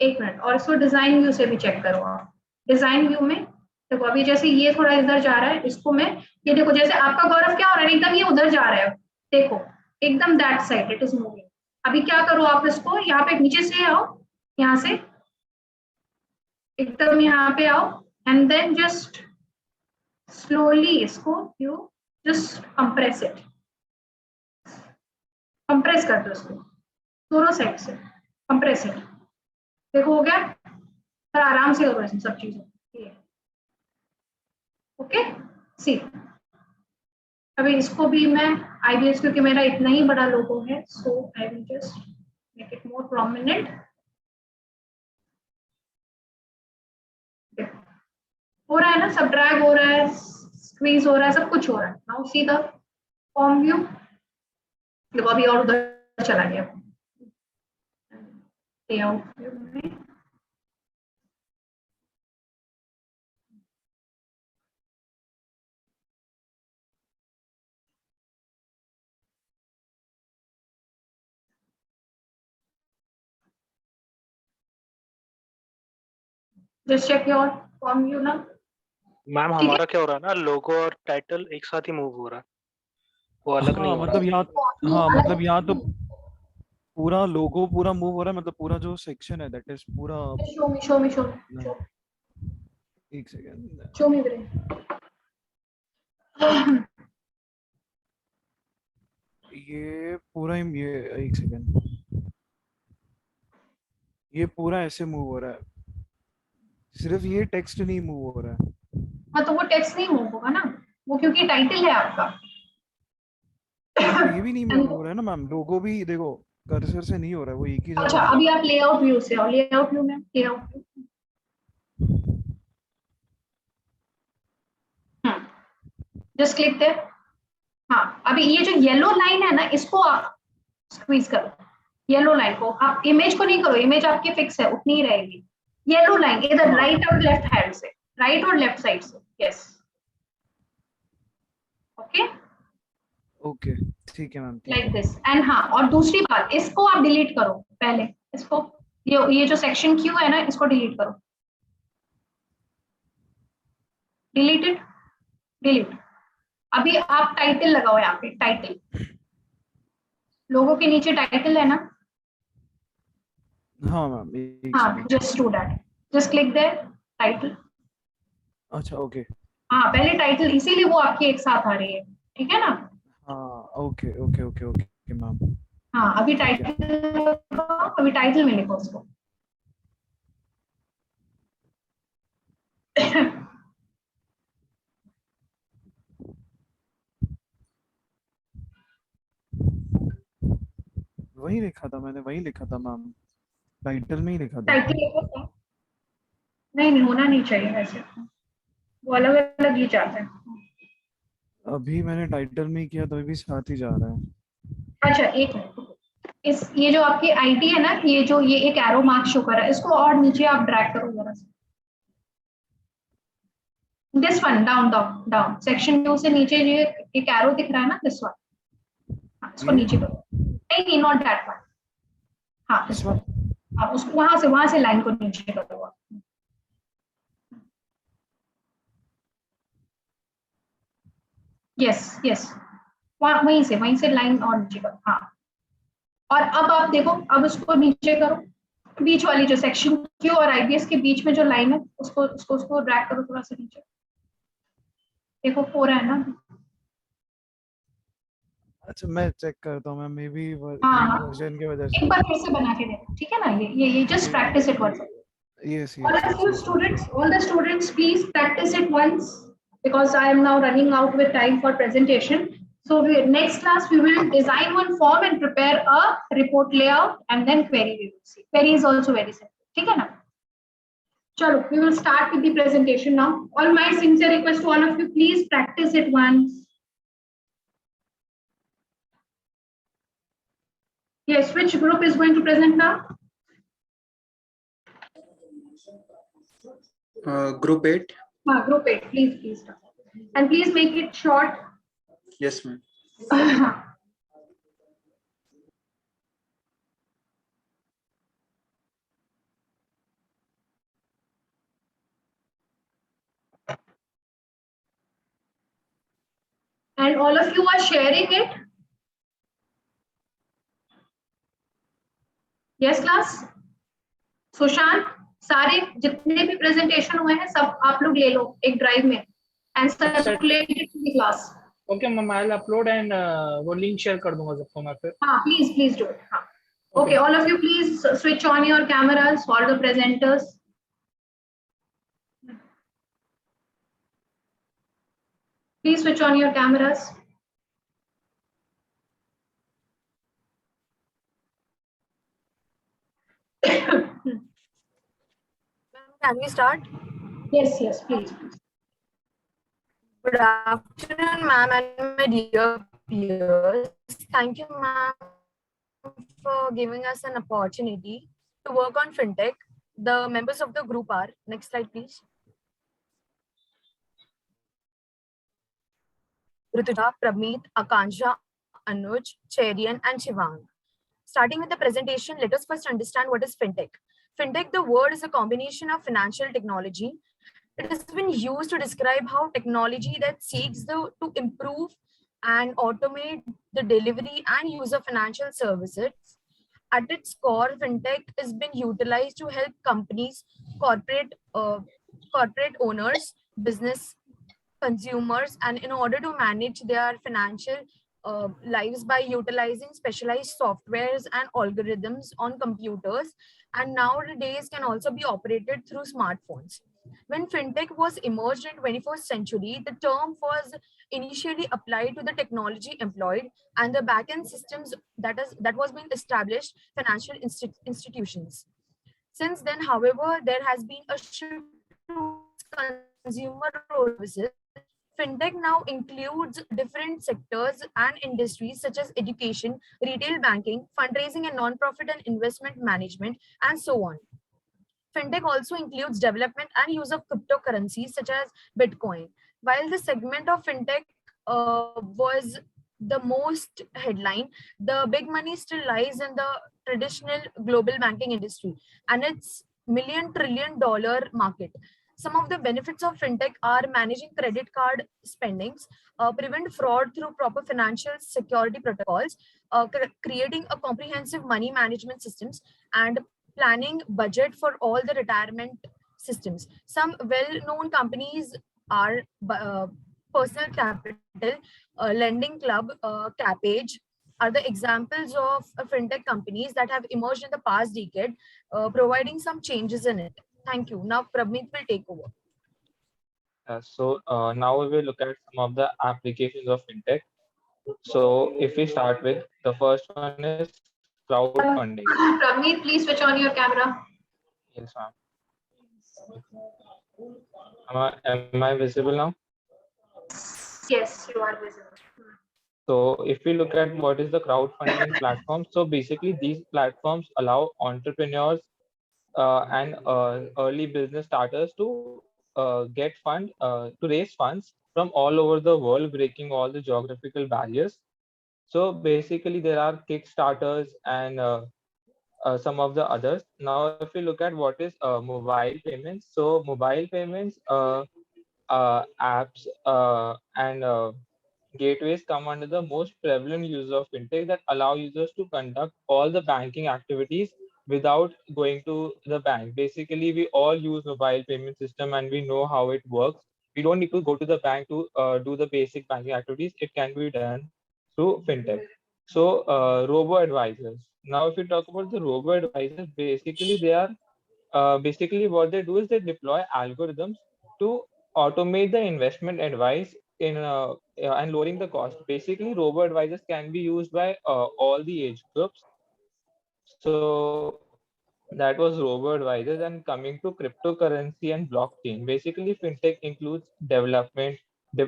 एक मिनट, और इसको डिजाइन व्यू से भी चेक करो आप। डिजाइन व्यू में देखो, अभी जैसे ये थोड़ा इधर जा रहा है, इसको मैं, ये देखो जैसे आपका गौरव क्या हो रहा है, एकदम ये उधर जा रहा है, देखो एकदम that side it is moving. अभी क्या करो आप, इसको यहाँ पे नीचे से आओ, यहाँ से एकदम यहाँ पे आओ, एंड देन जस्ट slowly इसको you just compress it, compress कर दो इसको दोनों साइड से, compress it। देखो हो गया, पर आराम से करो इन सब चीजों। ओके सी, अभी इसको भी मैं IBS, क्योंकि मेरा इतना ही बड़ा लोगो है, so I will just make it more prominent. हो रहा है ना, सब ड्रैग हो रहा है, स्क्वीज हो रहा है, सब कुछ हो रहा है। Now see the form view. देखो अभी और उधर चला गया लेआउट व्यू में। Just check your form view ना। मैम हमारा क्या हो रहा है ना, लोगो और टाइटल एक साथ ही मूव हो रहा है, वो अलग नहीं हो रहा। मतलब यहाँ, हाँ मतलब यहाँ तो पूरा लोगो पूरा मूव हो रहा है, मतलब पूरा जो सेक्शन है दैट इज पूरा। शो मी एक सेकंड, शो मी ये पूरा ये एक सेकंड, ये पूरा ऐसे मूव हो रहा है, सिर्फ ये टेक्स्ट नहीं मूव हो रहा है। हाँ तो वो टेक्स्ट नहीं मूव होगा ना, वो क्योंकि टाइटल है आपका। तो ये भी नहीं मूव हो रहा है ना मैम, लोगो भी देखो कर्सर से नहीं हो रहा है, वो एक ही जगह। अच्छा अभी आप लेआउट व्यू से आओ, लेआउट व्यू में layout view, just click there. हाँ अभी ये जो येलो लाइन है ना, इसको आप स्क्वीज करो, येलो लाइन को। आप इमेज को नहीं करो, इमेज आपकी फिक्स है, उतनी ही रहेगी। येलो लाइन इधर राइट और लेफ्ट हैंड से, राइट और लेफ्ट साइड से, यस ओके ओके ठीक है मैम, लाइक दिस। एंड हाँ, और दूसरी बात, इसको आप डिलीट करो पहले, इसको ये जो सेक्शन क्यू है ना, इसको डिलीट करो, डिलीटेड, डिलीट। अभी आप टाइटल लगाओ यहाँ पे, टाइटल, लोगों के नीचे टाइटल है ना। हाँ मैम हाँ just do that, just click there title. अच्छा ओके, हाँ पहले टाइटल, इसीलिए वो आपकी एक साथ आ रही है, ठीक है ना। हाँ okay okay okay okay ma'am. हाँ अभी टाइटल, अभी टाइटल में लिखो उसको। वही लिखा था मैंने, वही लिखा था मैम, टाइटल में ही लिखा था। टाइटल लिखो, नहीं होना नहीं चाहिए वैसे, वो अलग अलग ही जाता है। अभी मैंने टाइटल में ही किया तो भी साथ ही जा रहा है। अच्छा एक मिनट, ये जो आपकी आईडी है ना, ये एक एरो मार्क शो कर रहा है, इसको और नीचे आप ड्रैग करो जरा सा, this one, down down down, section view से नीचे ये एक एरो दिख रहा है ना, दिस वन, इसको नीचे करो। नहीं नॉट दैट वन, हाँ दिस वन, आप उसको वहां से लाइन को नीचे करो। यस यस, वहीं से लाइन और नीचे करो। हाँ और अब आप देखो, अब उसको नीचे करो, बीच वाली जो सेक्शन क्यू और IBS के बीच में जो लाइन है, उसको ड्रैग करो थोड़ा सा नीचे। देखो हो रहा है ना। अच्छा मैं चेक करता हूँ मैम, मे बी हाँ वर्जन की वजह से। एक बार फिर से बना के देखो, ठीक है ना। ये just practice it once. Yes, All yes, of yes, you yes. students, all the students, please practice it once, because I am now running out with time for presentation. So next class we will design one form and prepare a report layout, and then query we will see. Query is also very simple. ठीक है ना? चलो, we will start with the presentation now. All my sincere request to all of you, please practice it once. Yes, which group is going to present now? Group 8. Group 8, please. And please make it short. Yes, ma'am. And all of you are sharing it? Yes, class? Sushant, सारे जितने भी presentation हुए हैं सब आप लोग ले लो एक ड्राइव में, and circulate it to the class. Okay, ma'am, I'll upload and वो link share कर दूंगा सबको मैं फिर. Please do it. Okay, all of you, please switch on your cameras, all the presenters. Please switch on your cameras. Can we start? Yes, please. Good afternoon, ma'am, and my dear peers. Thank you, ma'am, for giving us an opportunity to work on fintech. The members of the group are, next slide, please. Rituja, Prameet, Akansha, Anuj, Cherian, and Shivang. Starting with the presentation, let us first understand what is fintech. Fintech, the word, is a combination of financial technology. It has been used to describe how technology that seeks to improve and automate the delivery and use of financial services. At its core, fintech has been utilized to help companies, corporate owners, business consumers, and in order to manage their financial lives by utilizing specialized softwares and algorithms on computers, and nowadays can also be operated through smartphones. When fintech was emerged in 21st century, the term was initially applied to the technology employed and the backend systems that was being established financial institutions. Since then, however, there has been a shift to consumer services. Fintech now includes different sectors and industries such as education, retail banking, fundraising and non-profit and investment management, and so on. Fintech also includes development and use of cryptocurrencies such as Bitcoin. While the segment of fintech was the most headline, the big money still lies in the traditional global banking industry and its $1,000,000,000,000 market. Some of the benefits of fintech are managing credit card spendings, prevent fraud through proper financial security protocols, creating a comprehensive money management systems, and planning budget for all the retirement systems. Some well-known companies are Personal Capital, Lending Club, Capage are the examples of fintech companies that have emerged in the past decade, providing some changes in it. Thank you. Now Prameet will take over. Now we will look at some of the applications of fintech. So if we start with the first one is crowdfunding. Prameet, please switch on your camera. Yes, ma'am. Am I visible now? Yes, you are visible. So if we look at what is the crowdfunding platform, so basically these platforms allow entrepreneurs and early business starters to to raise funds from all over the world, breaking all the geographical barriers. So basically there are Kickstarters and some of the others. Now, if we look at what is mobile payments, so mobile payments apps and gateways come under the most prevalent use of fintech that allow users to conduct all the banking activities without going to the bank. Basically, we all use mobile payment system and we know how it works. We don't need to go to the bank to do the basic banking activities. It can be done through fintech. So robo advisors. Now, if we talk about the robo advisors, basically they are basically what they do is they deploy algorithms to automate the investment advice in and lowering the cost. Basically, robo advisors can be used by all the age groups. So that was robo advisors. And coming to cryptocurrency and blockchain, basically fintech includes development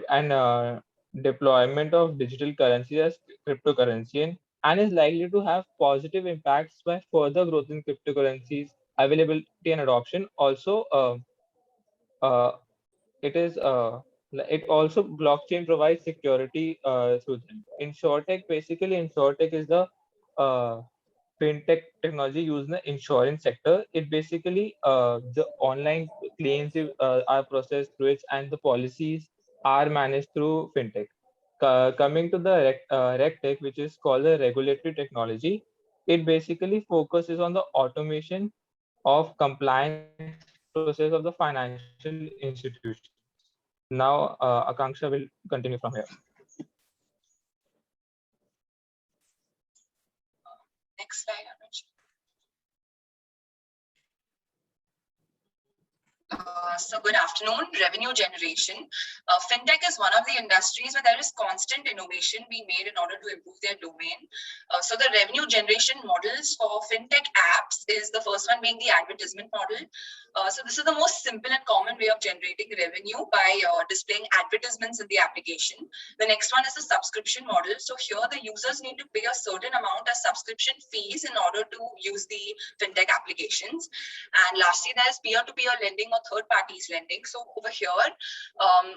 and deployment of digital currency as cryptocurrency and is likely to have positive impacts by further growth in cryptocurrencies availability and adoption. Also uh, it also blockchain provides security through them. Insurtech is the fintech technology used in the insurance sector. It basically the online claims are processed through it and the policies are managed through fintech. Coming to the RegTech, which is called the regulatory technology, it basically focuses on the automation of compliance process of the financial institutions. Now, Akanksha will continue from here. Next slide, Anuj. So good afternoon. Revenue generation. Fintech is one of the industries where there is constant innovation being made in order to improve their domain. So the revenue generation models for fintech apps is the first one being the advertisement model. So this is the most simple and common way of generating revenue by displaying advertisements in the application. The next one is the subscription model. So here the users need to pay a certain amount as subscription fees in order to use the fintech applications. And lastly, there's peer-to-peer lending or third parties lending. So over here,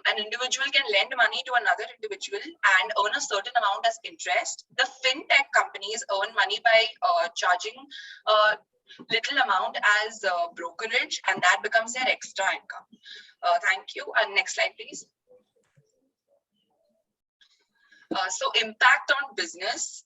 an individual can lend money to another individual and earn a certain amount as interest. The fintech companies earn money by charging little amount as brokerage, and that becomes their extra income. Thank you. And next slide, please. So impact on business.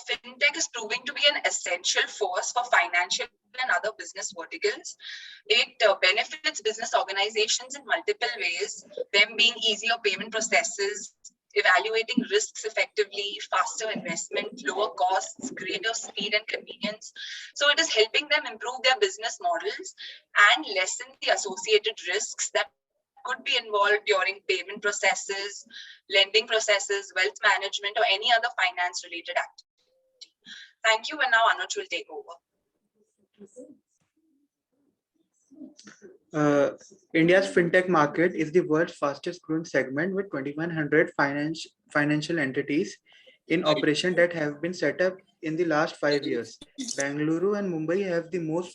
Fintech is proving to be an essential force for financial and other business verticals. It benefits business organizations in multiple ways, them being easier payment processes, evaluating risks effectively, faster investment, lower costs, greater speed and convenience. So it is helping them improve their business models and lessen the associated risks that could be involved during payment processes, lending processes, wealth management, or any other finance related activity. Thank you. And now Anuj will take over. India's fintech market is the world's fastest growing segment with 2,100 financial entities in operation that have been set up in the last 5 years. Bangalore and Mumbai have the most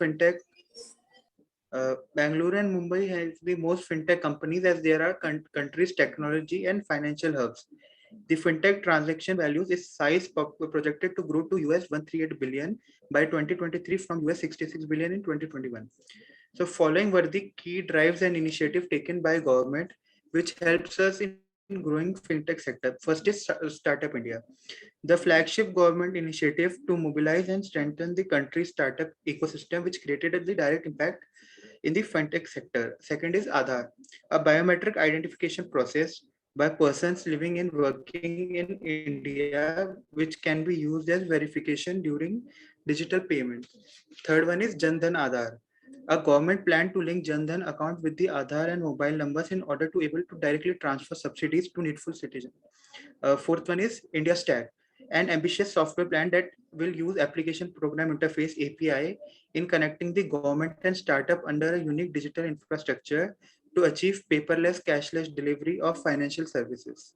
fintech companies as there are country's technology and financial hubs. The fintech transaction values is size projected to grow to $138 billion by 2023 from $66 billion in 2021. So following were the key drives and initiatives taken by government, which helps us in growing fintech sector. First is Startup India, the flagship government initiative to mobilize and strengthen the country's startup ecosystem, which created the direct impact in the fintech sector. Second is Aadhaar, a biometric identification process by persons living and working in India, which can be used as verification during digital payments. Third one is Jan Dhan Aadhaar, a government plan to link Jan Dhan account with the Aadhaar and mobile numbers in order to able to directly transfer subsidies to needful citizens. Fourth one is India Stack, an ambitious software plan that will use application program interface API in connecting the government and startup under a unique digital infrastructure to achieve paperless, cashless delivery of financial services.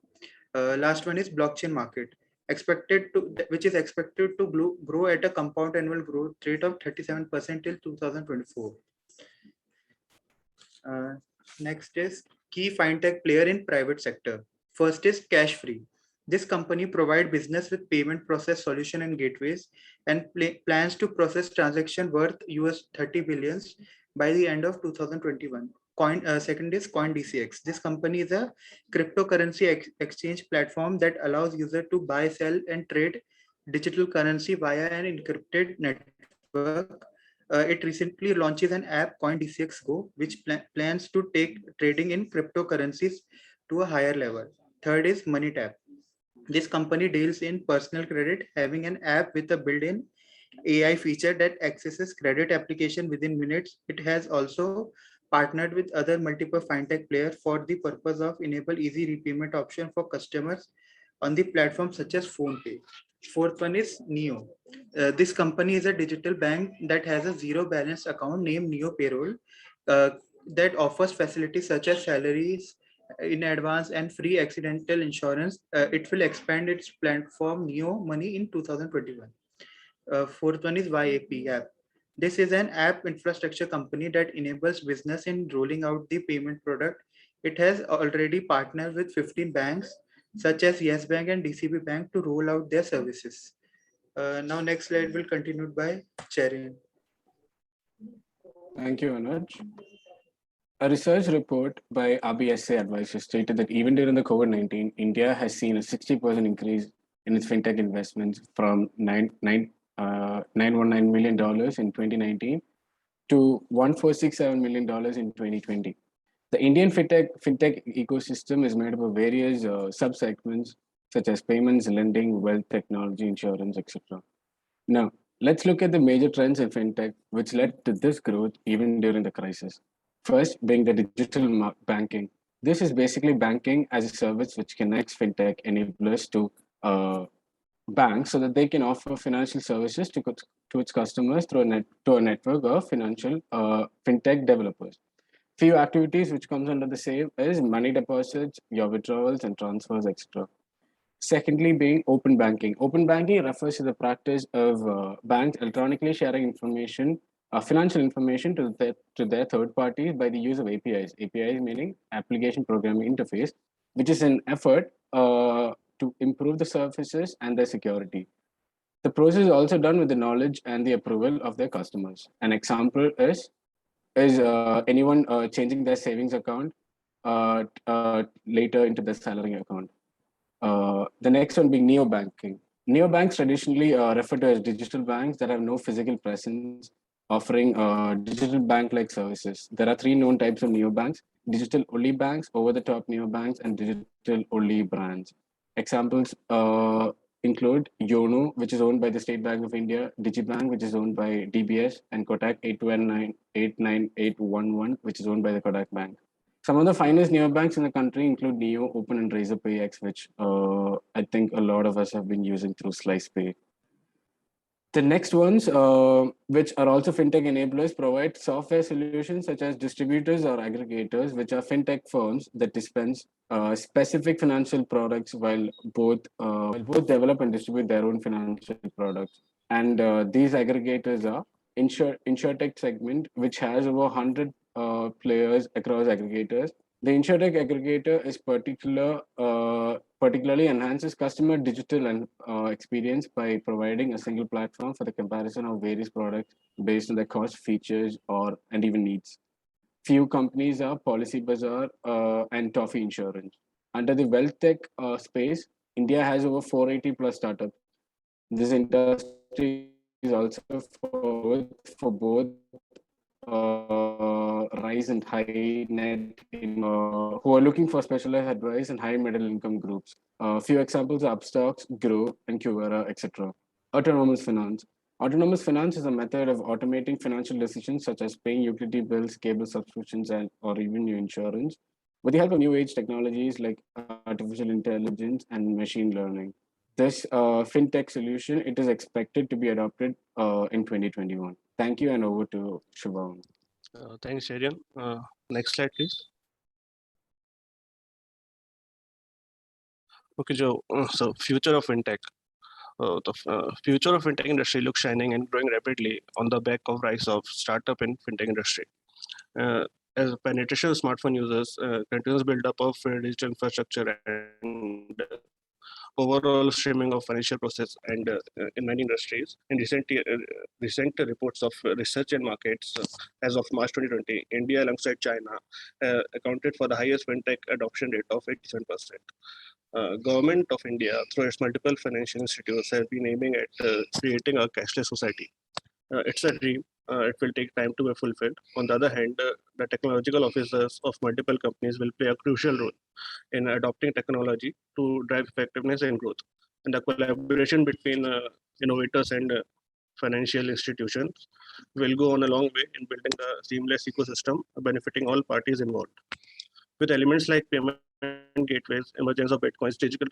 Last one is blockchain market, which is expected to grow at a compound annual growth rate of 37% till 2024. Next is key fintech player in private sector. First is Cashfree. This company provides business with payment process solution and gateways and plans to process transaction worth $30 billion by the end of 2021. Second is CoinDCX. This company is a cryptocurrency exchange platform that allows users to buy, sell, and trade digital currency via an encrypted network. It recently launches an app, CoinDCX Go, which plans to take trading in cryptocurrencies to a higher level. Third is MoneyTap. This company deals in personal credit, having an app with a built-in AI feature that accesses credit application within minutes. It has also partnered with other multiple fintech players for the purpose of enable easy repayment option for customers on the platform such as PhonePe. Fourth one is Neo. This company is a digital bank that has a zero balance account named Neo Payroll that offers facilities such as salaries in advance and free accidental insurance. It will expand its platform Neo Money in 2021. Fourth one is YAP app. This is an app infrastructure company that enables business in rolling out the payment product. It has already partnered with 15 banks such as Yes Bank and DCB Bank to roll out their services. Now next slide will continue by Charin. Thank you, Anuj. A research report by RBSA Advisors stated that even during the COVID-19, India has seen a 60% increase in its fintech investments from $919 million in 2019 to $1,467 million in 2020. The Indian fintech ecosystem is made up of various sub-segments such as payments, lending, wealth, technology, insurance, etc. Now, let's look at the major trends in fintech which led to this growth even during the crisis. First, being the digital banking. This is basically banking as a service which connects fintech enablers to banks so that they can offer financial services to its customers through a network of financial fintech developers. Few activities which comes under the same is money deposits, your withdrawals and transfers, etc. Secondly, being open banking. Open banking refers to the practice of banks electronically sharing information, financial information to their third parties by the use of APIs. APIs meaning application programming interface, which is an effort to improve the services and their security. The process is also done with the knowledge and the approval of their customers. An example is anyone changing their savings account later into their salary account. The next one being neobanking. Neobanks traditionally refer to as digital banks that have no physical presence, offering digital bank-like services. There are three known types of neobanks: digital-only banks, over-the-top neobanks, and digital-only brands. Examples include YONO, which is owned by the State Bank of India, Digibank, which is owned by DBS, and Kotak 89811, which is owned by the Kotak Bank. Some of the finest neobanks in the country include Neo, Open, and Razorpay X, which I think a lot of us have been using through SlicePay. The next ones, which are also fintech enablers, provide software solutions such as distributors or aggregators, which are fintech firms that dispense specific financial products while both develop and distribute their own financial products. And these aggregators are InsurTech segment, which has over 100 players across aggregators. The InsurTech aggregator is particularly enhances customer digital and experience by providing a single platform for the comparison of various products based on their cost, features, and even needs. Few companies are Policybazaar and Toffee Insurance. Under the wealth tech space, India has over 480 plus startups. This industry is also for both rise and high net who are looking for specialized advice and high middle income groups. Few examples are Upstocks, Grow, and Qvera, etc. Autonomous finance. Autonomous finance is a method of automating financial decisions such as paying utility bills, cable subscriptions, or even your insurance with the help of new age technologies like artificial intelligence and machine learning. This fintech solution, it is expected to be adopted in 2021. Thank you, and over to Shubham. Thanks, Aryan. Next slide, please. Okay, Joe. So, future of fintech. The future of fintech industry looks shining and growing rapidly on the back of rise of startup in fintech industry. As penetration of smartphone users continues build up of digital infrastructure and overall streaming of financial process and in many industries. In recent reports of research and markets as of March 2020, India alongside China accounted for the highest fintech adoption rate of 87%. Government of India, through its multiple financial institutes, has been aiming at creating a cashless society. It's a dream. It will take time to be fulfilled. On the other hand, the technological officers of multiple companies will play a crucial role in adopting technology to drive effectiveness and growth. And the collaboration between innovators and financial institutions will go on a long way in building a seamless ecosystem benefiting all parties involved. With elements like payment gateways, emergence of Bitcoins, digital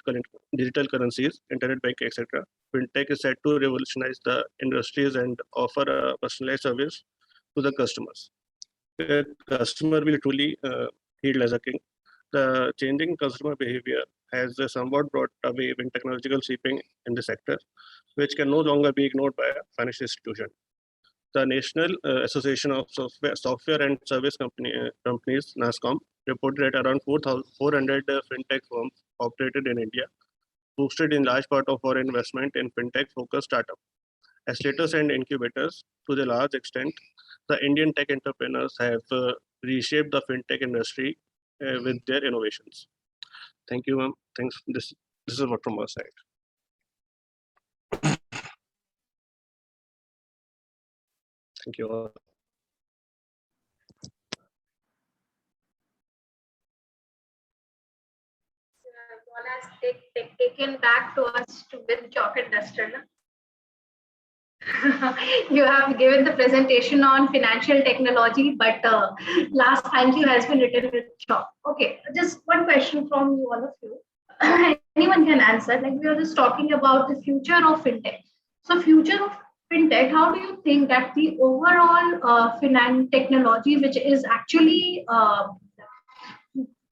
currencies, internet banking, etc., fintech is set to revolutionize the industries and offer a personalized service to the customers. The customer will truly heed as a king. The changing customer behavior has somewhat brought a wave in technological sweeping in the sector, which can no longer be ignored by a financial institution. The National Association of Software and Service Companies, NASSCOM, reported that around 400 fintech firms operated in India, boosted in large part of foreign investment in fintech-focused startups. Accelerators and incubators, to the large extent, the Indian tech entrepreneurs have reshaped the fintech industry with their innovations. Thank you, ma'am. Thanks. This is what from our side. Thank you all. has taken back to us to with chalk and duster. No? You have given the presentation on financial technology, but last thank you has been written with chalk. Okay, just one question from you, all of you. Anyone can answer. Like we are just talking about the future of fintech. So, future of fintech. How do you think that the overall finance technology, which is actually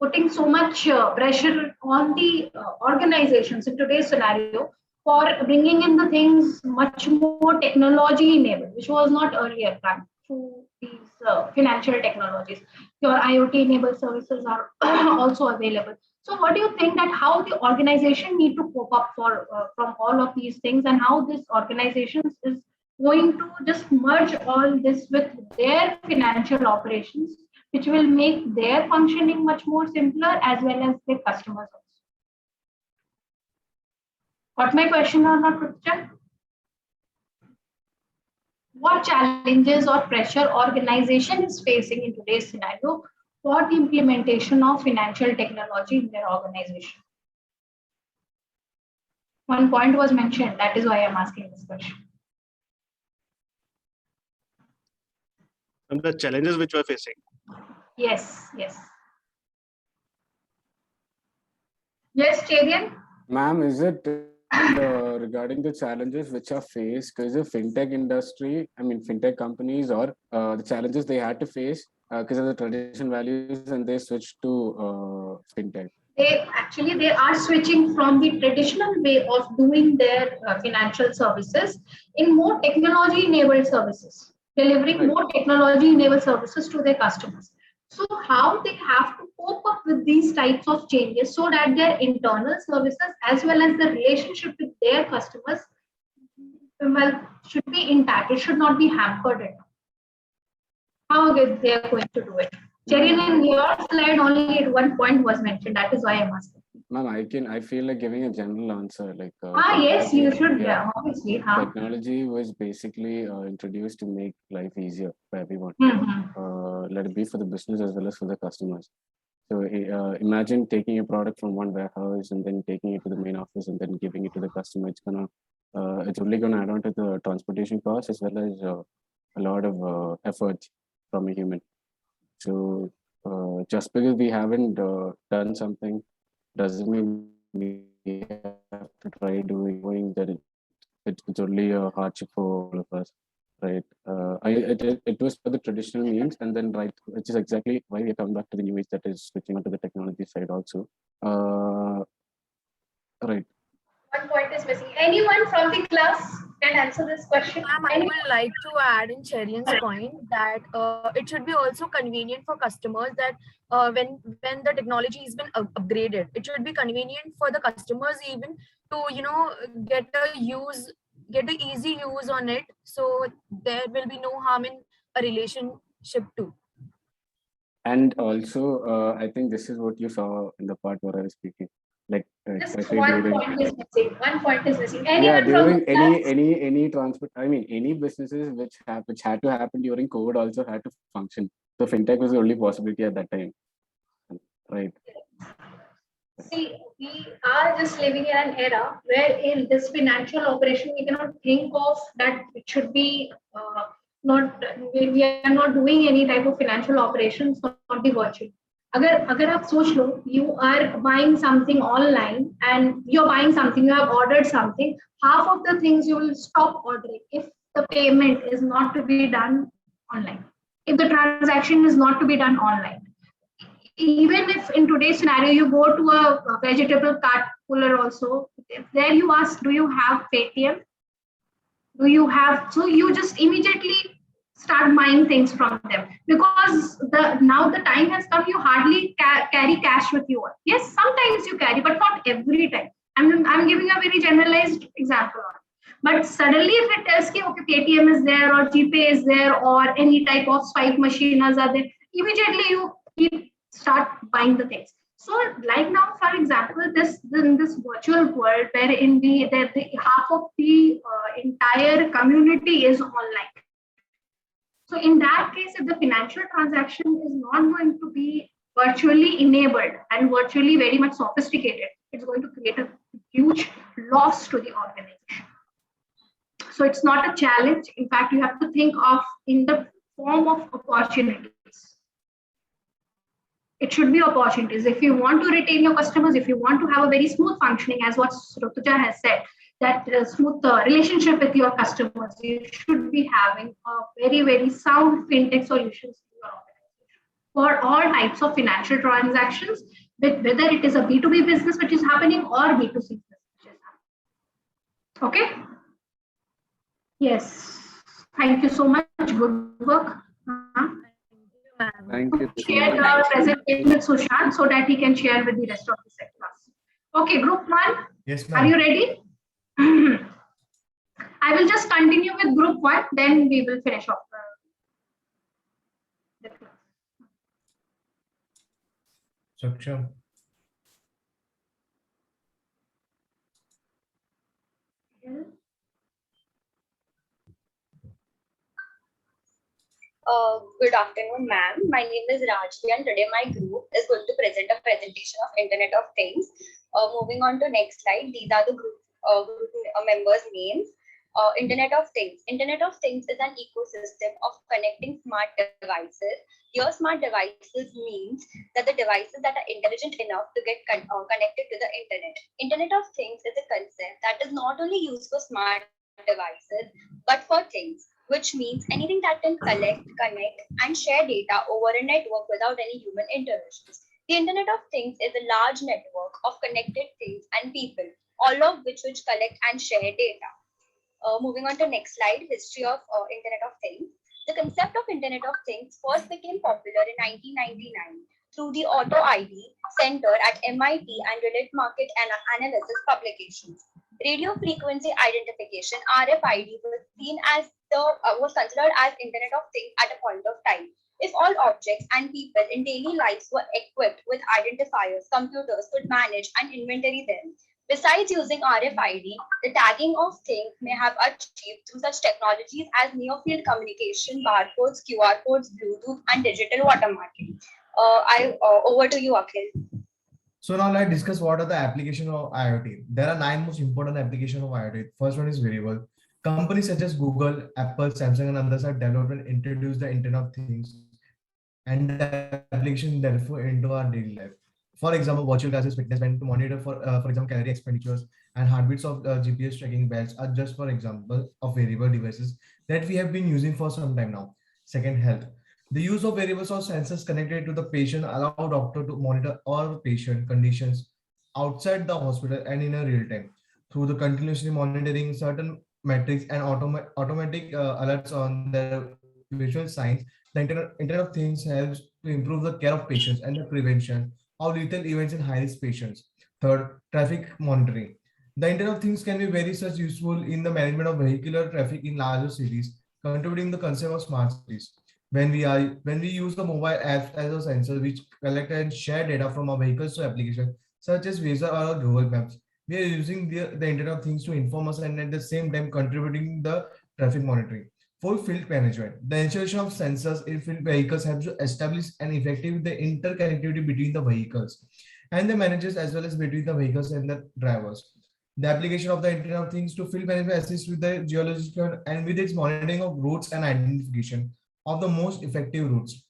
putting so much pressure on the organizations in today's scenario for bringing in the things much more technology enabled, which was not earlier done through these financial technologies. Your IoT enabled services are also available. So what do you think that how the organization need to cope up for from all of these things, and how this organizations is going to just merge all this with their financial operations, which will make their functioning much more simpler as well as their customers also. Got my question or not, Prithja? What challenges or pressure organization is facing in today's scenario for the implementation of financial technology in their organization? One point was mentioned, that is why I'm asking this question. And the challenges which we're facing. Yes, yes. Yes, Chadian? Ma'am, is it regarding the challenges which are faced because of fintech industry, I mean fintech companies, or the challenges they had to face because of the traditional values and they switched to fintech? They are switching from the traditional way of doing their financial services in more technology enabled services, delivering more technology enabled services to their customers. So how they have to cope up with these types of changes so that their internal services as well as the relationship with their customers should be intact. It should not be hampered at all. How they are going to do it? Cherian, in your slide only one point was mentioned. That is why I'm asking. Ma'am, I feel like giving a general answer. Like yes, you should. Yeah, obviously. Technology was basically introduced to make life easier for everyone. Let it be for the business as well as for the customers. So imagine taking a product from one warehouse and then taking it to the main office and then giving it to the customer. It's only gonna add on to the transportation costs as well as a lot of effort from a human. So just because we haven't done something doesn't mean we have to try doing that. It's only a hardship for all of us, right? It was for the traditional means, and then which is exactly why we come back to the new age, that is switching onto the technology side also. Right. One point is missing. Anyone from the class can answer this question? I would like to add in Cherian's point that it should be also convenient for customers that when the technology has been upgraded, it should be convenient for the customers even to get a easy use on it, so there will be no harm in a relationship too. And also, I think this is what you saw in the part where I was speaking. Like just one point is missing. One point is missing. Yeah, during any transport, I mean, any businesses which had to happen during COVID also had to function. So fintech was the only possibility at that time, right? See, we are just living in an era where in this financial operation we cannot think of that it should be we are not doing any type of financial operations, not the virtual. अगर आप सोच लो, you are buying something online and you're buying something, you have ordered something, half of the things you will stop ordering if the payment is not to be done online, if the transaction is not to be done online. Even if in today's scenario you go to a vegetable cart puller also, if there you ask, do you have Paytm? Do you have? So you just immediately start buying things from them because now the time has come. You hardly carry cash with you. Yes, sometimes you carry, but not every time. I'm giving a very generalized example. But suddenly, if it tells you, okay, Paytm is there or GPay is there or any type of swipe machines are there, immediately you start buying the things. So, like now, for example, in this virtual world wherein the half of the entire community is online. So in that case, if the financial transaction is not going to be virtually enabled and virtually very much sophisticated, it's going to create a huge loss to the organization. So it's not a challenge. In fact, you have to think of in the form of opportunities. It should be opportunities. If you want to retain your customers, if you want to have a very smooth functioning, as what Rutuja has said, that smooth relationship with your customers, you should be having a very, very sound fintech solutions for all types of financial transactions, whether it is a B2B business which is happening or B2C business which is happening. Okay? Yes. Thank you so much. Good work. Thank you. Share the presentation with Sushant so that he can share with the rest of the set class. Okay, group 1. Yes, ma'am. Are you ready? I will just continue with group 1, then we will finish off the class. Saksham. Good afternoon, ma'am. My name is Rajvi, and today my group is going to present a presentation of Internet of Things. Moving on to next slide, these are the group members' names. Internet of Things. Internet of Things is an ecosystem of connecting smart devices. Here, smart devices means that the devices that are intelligent enough to get connected to the internet. Internet of Things is a concept that is not only used for smart devices, but for things, which means anything that can collect, connect, and share data over a network without any human interventions. The Internet of Things is a large network of connected things and people, all of which collect and share data. Moving on to next slide, history of Internet of Things. The concept of Internet of Things first became popular in 1999 through the Auto ID Center at MIT and Related Market Analysis publications. Radio frequency identification (RFID) was considered as Internet of Things at a point of time. If all objects and people in daily lives were equipped with identifiers, computers could manage and inventory them. Besides using RFID, the tagging of things may have achieved through such technologies as near-field communication, barcodes, QR codes, Bluetooth, and digital watermarking. Over to you, Akhil. So now let's discuss what are the applications of IoT. There are 9 most important applications of IoT. First one is wearable. Companies such as Google, Apple, Samsung, and others have developed and introduced the Internet of Things and the application therefore into our daily life. For example, virtual glasses, fitness band to monitor for example, calorie expenditures and heartbeats of GPS tracking belts are just for example of wearable devices that we have been using for some time now. Second, health. The use of wearables or sensors connected to the patient allow doctor to monitor all patient conditions outside the hospital and in a real time through the continuously monitoring certain metrics and automatic alerts on their visual signs. The Internet of Things helps to improve the care of patients and the prevention of lethal events in high-risk patients. Third, traffic monitoring. The Internet of Things can be very such useful in the management of vehicular traffic in larger cities, contributing the concept of smart cities. When we use the mobile apps as a sensor which collect and share data from our vehicles to applications such as Waze or Google Maps, we are using the Internet of Things to inform us and at the same time contributing the traffic monitoring. For field management, the installation of sensors in field vehicles helps to establish an effective interconnectivity between the vehicles and the managers as well as between the vehicles and the drivers. The application of the Internet of Things to field management assists with the geological and with its monitoring of routes and identification of the most effective routes,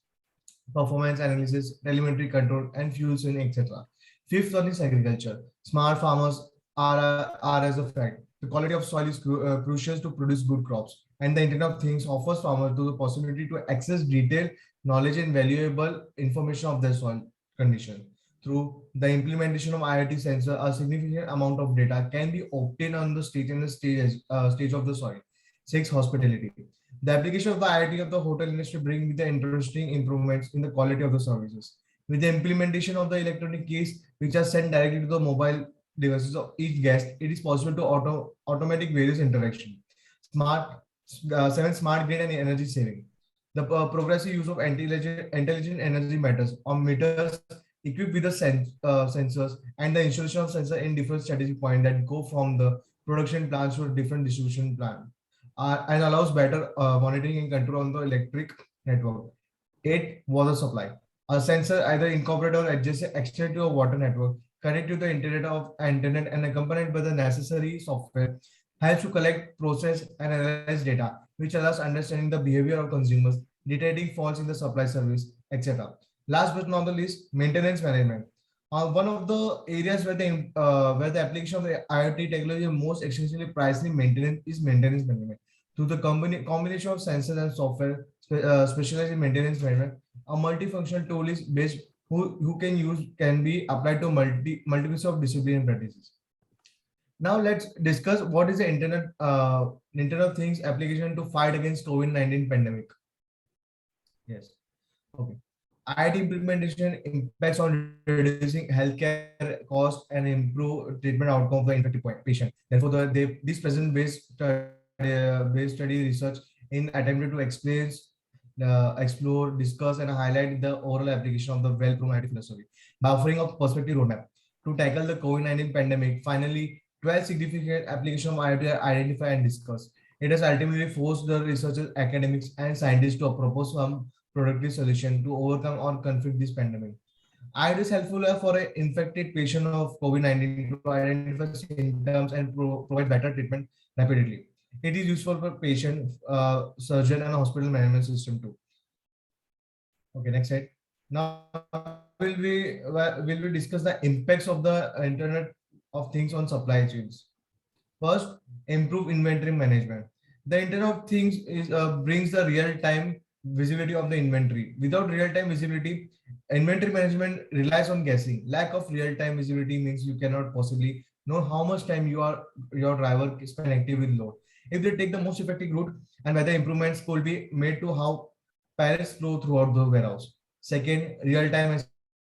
performance analysis, elementary control, and fuel swing, etc. Fifth one is agriculture. Smart farmers are as a fact. The quality of soil is crucial to produce good crops, and the Internet of Things offers farmers the possibility to access detailed knowledge and valuable information of their soil condition. Through the implementation of IoT sensor, a significant amount of data can be obtained on the stage and the stage of the soil. 6. Hospitality. The application of the IoT of the hotel industry brings the interesting improvements in the quality of the services. With the implementation of the electronic keys, which are sent directly to the mobile devices of each guest, it is possible to automatic various interaction. 7. Smart grid and energy saving. The progressive use of intelligent energy meters on meters equipped with the sensors and the installation of sensors in different strategic points that go from the production plants to a different distribution plant and allows better monitoring and control on the electric network. 8. Water supply. A sensor either incorporate or adjacent extend to a water network connect to the internet and accompanied by the necessary software, helps to collect, process, and analyze data, which allows understanding the behavior of consumers, detecting faults in the supply service, etc. Last but not the least, maintenance management. One of the areas where the application of the IoT technology is most essentially pricing maintenance is maintenance management. Through the combination of sensors and software specialized in maintenance management, a multifunctional tool is based who can be applied to multiples of discipline practices. Now let's discuss what is the Internet of Things application to fight against COVID-19 pandemic. Yes. Okay. IoT implementation impacts on reducing healthcare costs and improve treatment outcome of the infected patient. Therefore, this present-based study research in attempted to explore, discuss, and highlight the overall application of the well-proven IoT philosophy by offering a perspective roadmap to tackle the COVID-19 pandemic. Finally, 12 significant applications of IoT are identified and discussed. It has ultimately forced the researchers, academics, and scientists to propose some productive solution to overcome or conflict this pandemic. IoT is helpful for an infected patient of COVID-19 to identify symptoms and provide better treatment rapidly. It is useful for patient, surgeon, and hospital management system too. Okay, next slide. Now will we discuss the impacts of the Internet of Things on supply chains. First, improve inventory management. The Internet of Things brings the real-time visibility of the inventory. Without real-time visibility, inventory management relies on guessing. Lack of real-time visibility means you cannot possibly know how much time your driver spend active with load. If they take the most effective route, and whether improvements could be made to how pallets flow throughout the warehouse. Second, real-time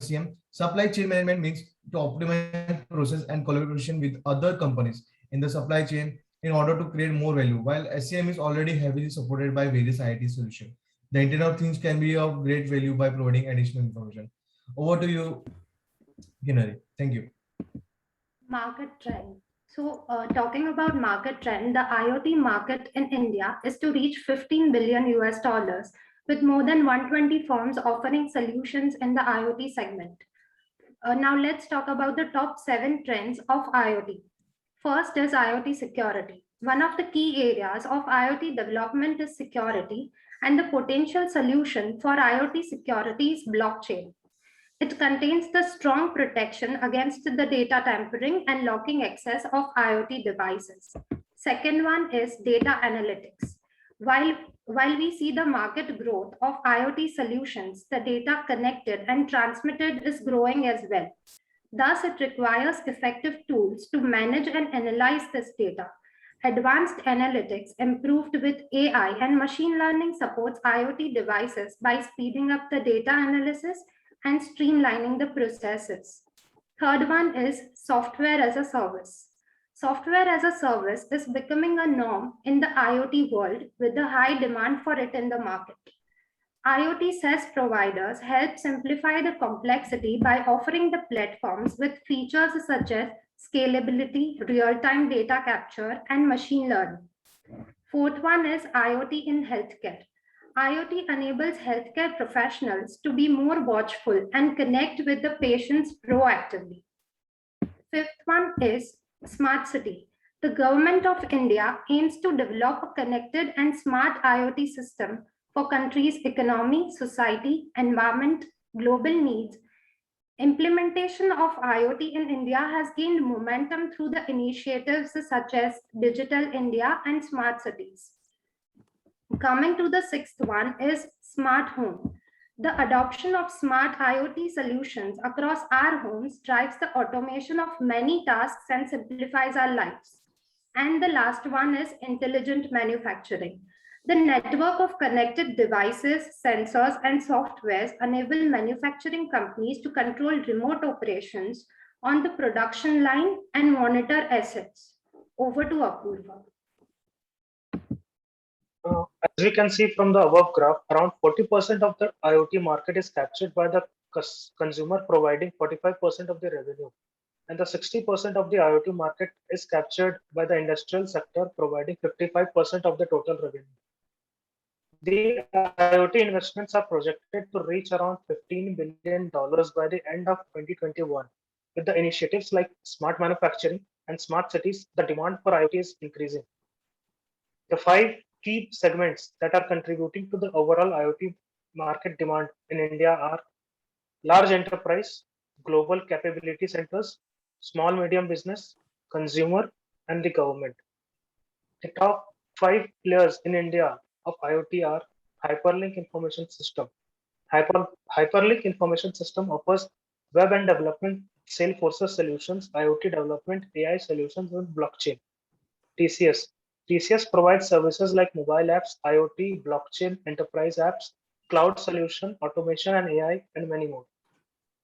SCM. Supply chain management means to optimize process and collaboration with other companies in the supply chain in order to create more value. While SCM is already heavily supported by various IoT solutions, the Internet of Things can be of great value by providing additional information. Over to you, Ginari. Thank you. Market trend. So talking about market trend, the IoT market in India is to reach 15 billion US dollars with more than 120 firms offering solutions in the IoT segment. Now let's talk about the top 7 trends of IoT. First is IoT security. One of the key areas of IoT development is security, and the potential solution for IoT security is blockchain. It contains the strong protection against the data tampering and locking access of IoT devices. Second one is data analytics. While we see the market growth of IoT solutions, the data connected and transmitted is growing as well. Thus, it requires effective tools to manage and analyze this data. Advanced analytics improved with AI and machine learning supports IoT devices by speeding up the data analysis and streamlining the processes. Third one is software as a service. Software as a service is becoming a norm in the IoT world with a high demand for it in the market. IoT SaaS providers help simplify the complexity by offering the platforms with features such as scalability, real-time data capture, and machine learning. Fourth one is IoT in healthcare. IoT enables healthcare professionals to be more watchful and connect with the patients proactively. Fifth one is smart city. The government of India aims to develop a connected and smart IoT system for country's economy, society, environment, global needs. Implementation of IoT in India has gained momentum through the initiatives such as Digital India and Smart Cities. Coming to the sixth one is smart home. The adoption of smart IoT solutions across our homes drives the automation of many tasks and simplifies our lives. And the last one is intelligent manufacturing. The network of connected devices, sensors, and softwares enable manufacturing companies to control remote operations on the production line and monitor assets. Over to Apurva. As we can see from the above graph, around 40% of the IoT market is captured by the consumer, providing 45% of the revenue. And the 60% of the IoT market is captured by the industrial sector, providing 55% of the total revenue. The IoT investments are projected to reach around $15 billion by the end of 2021, With the initiatives like smart manufacturing and smart cities, the demand for IoT is increasing. The 5 key segments that are contributing to the overall IoT market demand in India are large enterprise, global capability centers, small medium business, consumer, and the government. The top 5 players in India of IoT are Hyperlink Information System. Hyperlink Information System offers web and development, Salesforce solutions, IoT development, AI solutions, and blockchain. TCS. TCS provides services like mobile apps, IoT, blockchain, enterprise apps, cloud solution, automation and AI, and many more.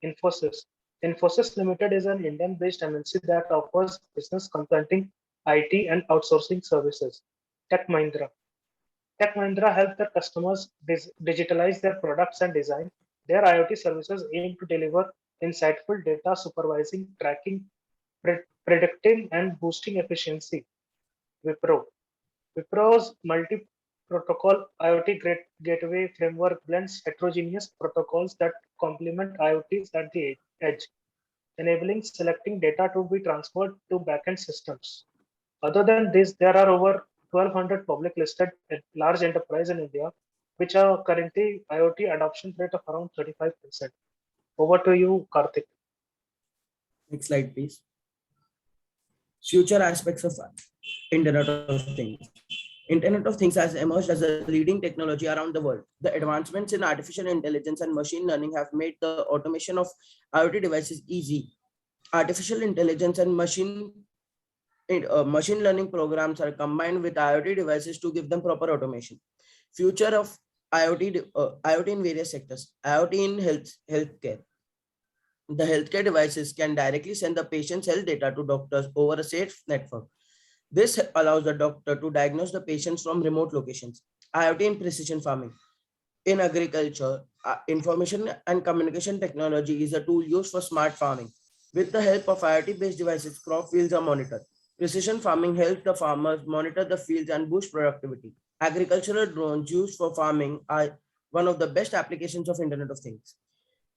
Infosys. Infosys Limited is an Indian-based MNC that offers business consulting, IT, and outsourcing services. Tech Mahindra. Tech Mahindra helps their customers digitalize their products and design. Their IoT services aim to deliver insightful data, supervising, tracking, predicting, and boosting efficiency. Wipro. Wipro's multi-protocol IoT gateway framework blends heterogeneous protocols that complement IoTs at the edge, enabling selecting data to be transferred to backend systems. Other than this, there are over 1,200 public listed large enterprises in India, which are currently IoT adoption rate of around 35%. Over to you, Karthik. Next slide, please. Future aspects of Internet of Things. Internet of Things has emerged as a leading technology around the world. The advancements in artificial intelligence and machine learning have made the automation of IoT devices easy. Artificial intelligence and machine learning programs are combined with IoT devices to give them proper automation. Future of IoT in various sectors. IoT in healthcare. The healthcare devices can directly send the patient's health data to doctors over a safe network. This allows the doctor to diagnose the patients from remote locations. IoT in precision farming. In agriculture, information and communication technology is a tool used for smart farming. With the help of IoT-based devices, crop fields are monitored. Precision farming helps the farmers monitor the fields and boost productivity. Agricultural drones used for farming are one of the best applications of Internet of Things.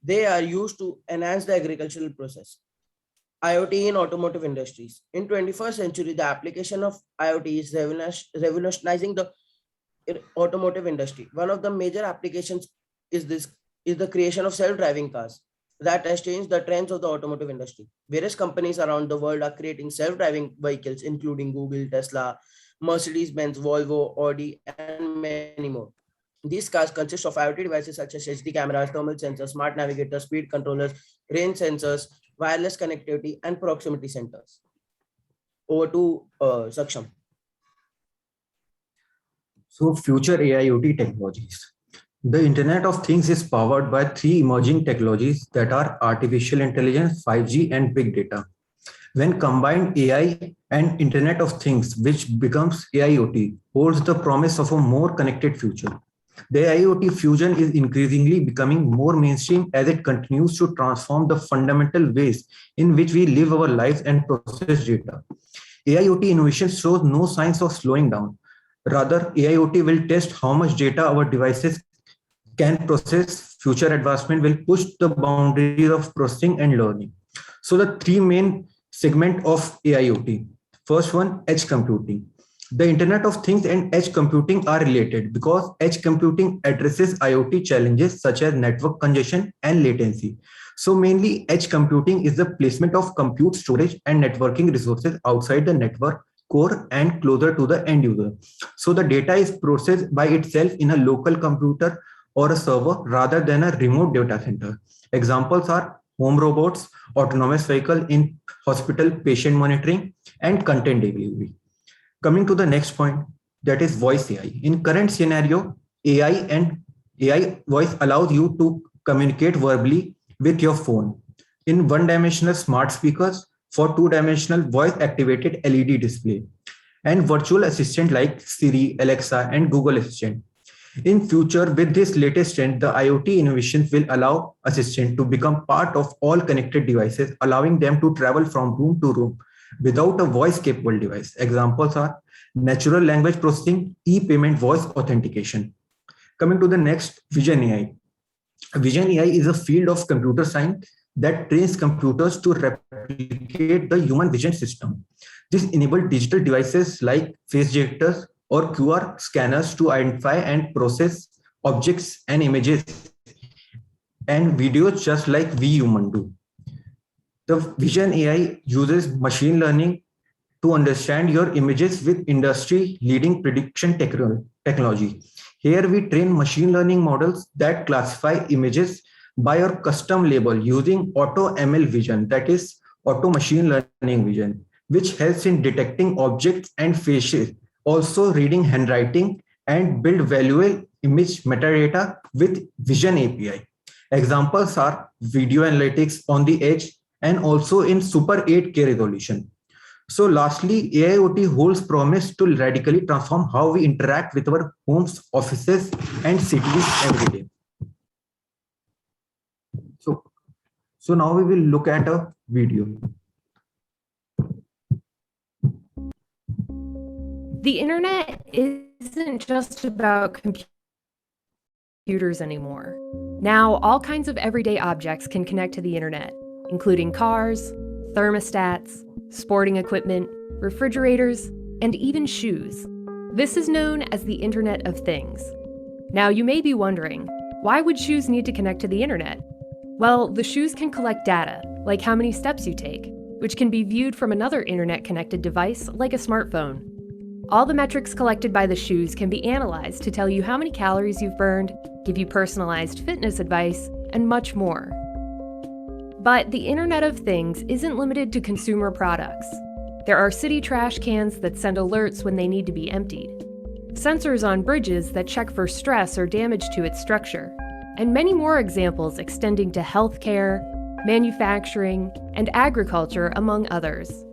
They are used to enhance the agricultural process. IoT in automotive industries. In 21st century, the application of IoT is revolutionizing the automotive industry. One of the major applications is the creation of self-driving cars that has changed the trends of the automotive industry. Various companies around the world are creating self-driving vehicles, including Google, Tesla, Mercedes-Benz, Volvo, Audi, and many more. These cars consist of IoT devices such as HD cameras, thermal sensors, smart navigators, speed controllers, range sensors, wireless connectivity, and proximity sensors. Over to Saksham. So future AIoT technologies. The Internet of Things is powered by 3 emerging technologies that are artificial intelligence, 5G, and big data. When combined, AI and Internet of Things, which becomes AIoT, holds the promise of a more connected future. The IoT fusion is increasingly becoming more mainstream as it continues to transform the fundamental ways in which we live our lives and process data. AIoT innovation shows no signs of slowing down. Rather, AIoT will test how much data our devices can process. Future advancement will push the boundaries of processing and learning. So the 3 main segments of AIoT. First one, edge computing. The Internet of Things and edge computing are related because edge computing addresses IoT challenges such as network congestion and latency. So mainly edge computing is the placement of compute, storage, and networking resources outside the network core and closer to the end user. So the data is processed by itself in a local computer or a server rather than a remote data center. Examples are home robots, autonomous vehicle in hospital patient monitoring, and content delivery. Coming to the next point, that is voice AI. In current scenario, AI voice allows you to communicate verbally with your phone. In one-dimensional smart speakers, for 2-dimensional voice activated LED display, and virtual assistant like Siri, Alexa, and Google Assistant. In future, with this latest trend, the IoT innovations will allow Assistant to become part of all connected devices, allowing them to travel from room to room without a voice-capable device. Examples are natural language processing, e-payment, voice authentication. Coming to the next, Vision AI. Vision AI is a field of computer science that trains computers to replicate the human vision system. This enables digital devices like face detectors or QR scanners to identify and process objects and images and videos just like we human do. The Vision AI uses machine learning to understand your images with industry-leading prediction technology. Here we train machine learning models that classify images by your custom label using auto ML vision, that is auto machine learning vision, which helps in detecting objects and faces, also reading handwriting and build valuable image metadata with Vision API. Examples are video analytics on the edge and also in Super 8K resolution. So lastly, AIoT holds promise to radically transform how we interact with our homes, offices, and cities every day. So now we will look at a video. The internet isn't just about computers anymore. Now, all kinds of everyday objects can connect to the internet, including cars, thermostats, sporting equipment, refrigerators, and even shoes. This is known as the Internet of Things. Now, you may be wondering, why would shoes need to connect to the internet? Well, the shoes can collect data, like how many steps you take, which can be viewed from another internet-connected device like a smartphone. All the metrics collected by the shoes can be analyzed to tell you how many calories you've burned, give you personalized fitness advice, and much more. But the Internet of Things isn't limited to consumer products. There are city trash cans that send alerts when they need to be emptied, sensors on bridges that check for stress or damage to its structure, and many more examples extending to healthcare, manufacturing, and agriculture, among others.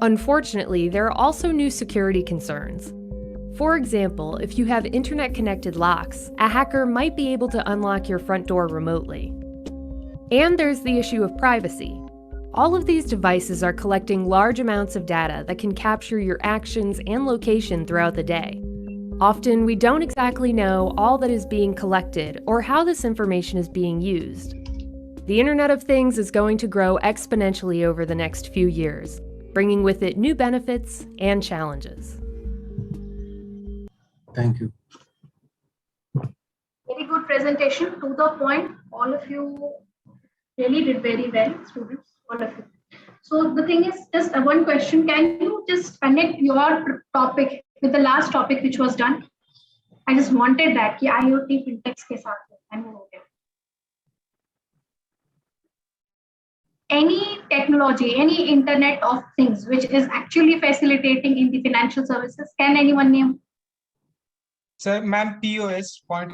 Unfortunately, there are also new security concerns. For example, if you have internet-connected locks, a hacker might be able to unlock your front door remotely. And there's the issue of privacy. All of these devices are collecting large amounts of data that can capture your actions and location throughout the day. Often, we don't exactly know all that is being collected or how this information is being used. The Internet of Things is going to grow exponentially over the next few years, bringing with it new benefits and challenges. Thank you. Very good presentation, to the point. All of you really did very well, students, all of you. So the thing is, just one question, can you just connect your topic with the last topic which was done? I just wanted that कि IoT fintechs के साथ है, हो गया. Any technology, any Internet of Things which is actually facilitating in the financial services, can anyone name? Sir, ma'am, POS, point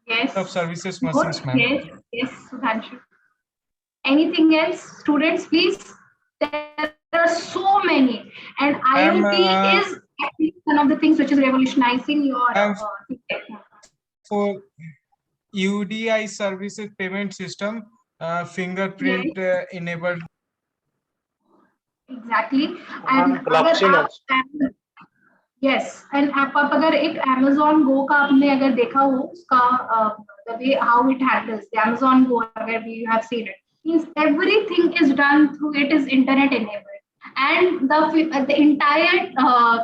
Yes. of services Good. machines, ma'am. Yes, Sudhanshu. Anything else, students, please? There are so many, and IoT is actually one of the things which is revolutionizing your For UDI services payment system, fingerprint enabled. Exactly. And blockchain also. Yes, and आप अगर एक Amazon Go का आपने अगर देखा हो उसका the way how it handles the Amazon Go, अगर you have seen it, means everything is done through it is internet enabled, and the entire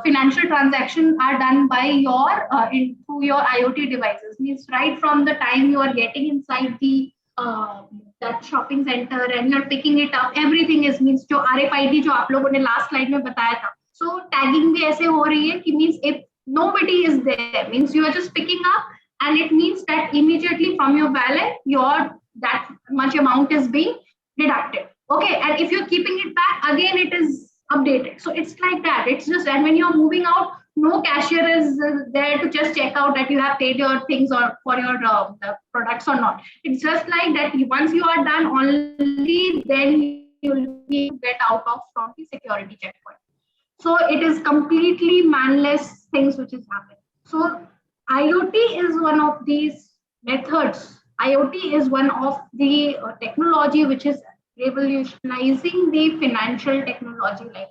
financial transactions are done by your through your IoT devices. Means right from the time you are getting inside the that shopping center and you're picking it up, everything is means जो RFID जो आप लोगों ने last slide में बताया था. So tagging भी ऐसे हो रही है कि means if nobody is there, means you are just picking up, and it means that immediately from your wallet, that much amount is being deducted. Okay, and if you're keeping it back, again it is updated. So it's like that. It's just, and when you're moving out, no cashier is there to just check out that you have paid your things or for your products or not. It's just like that. Once you are done, only then you'll be get out of from the security checkpoint. So it is completely manless things which is happening. So IoT is one of these methods. IoT is one of the technology which is revolutionizing the financial technology. Like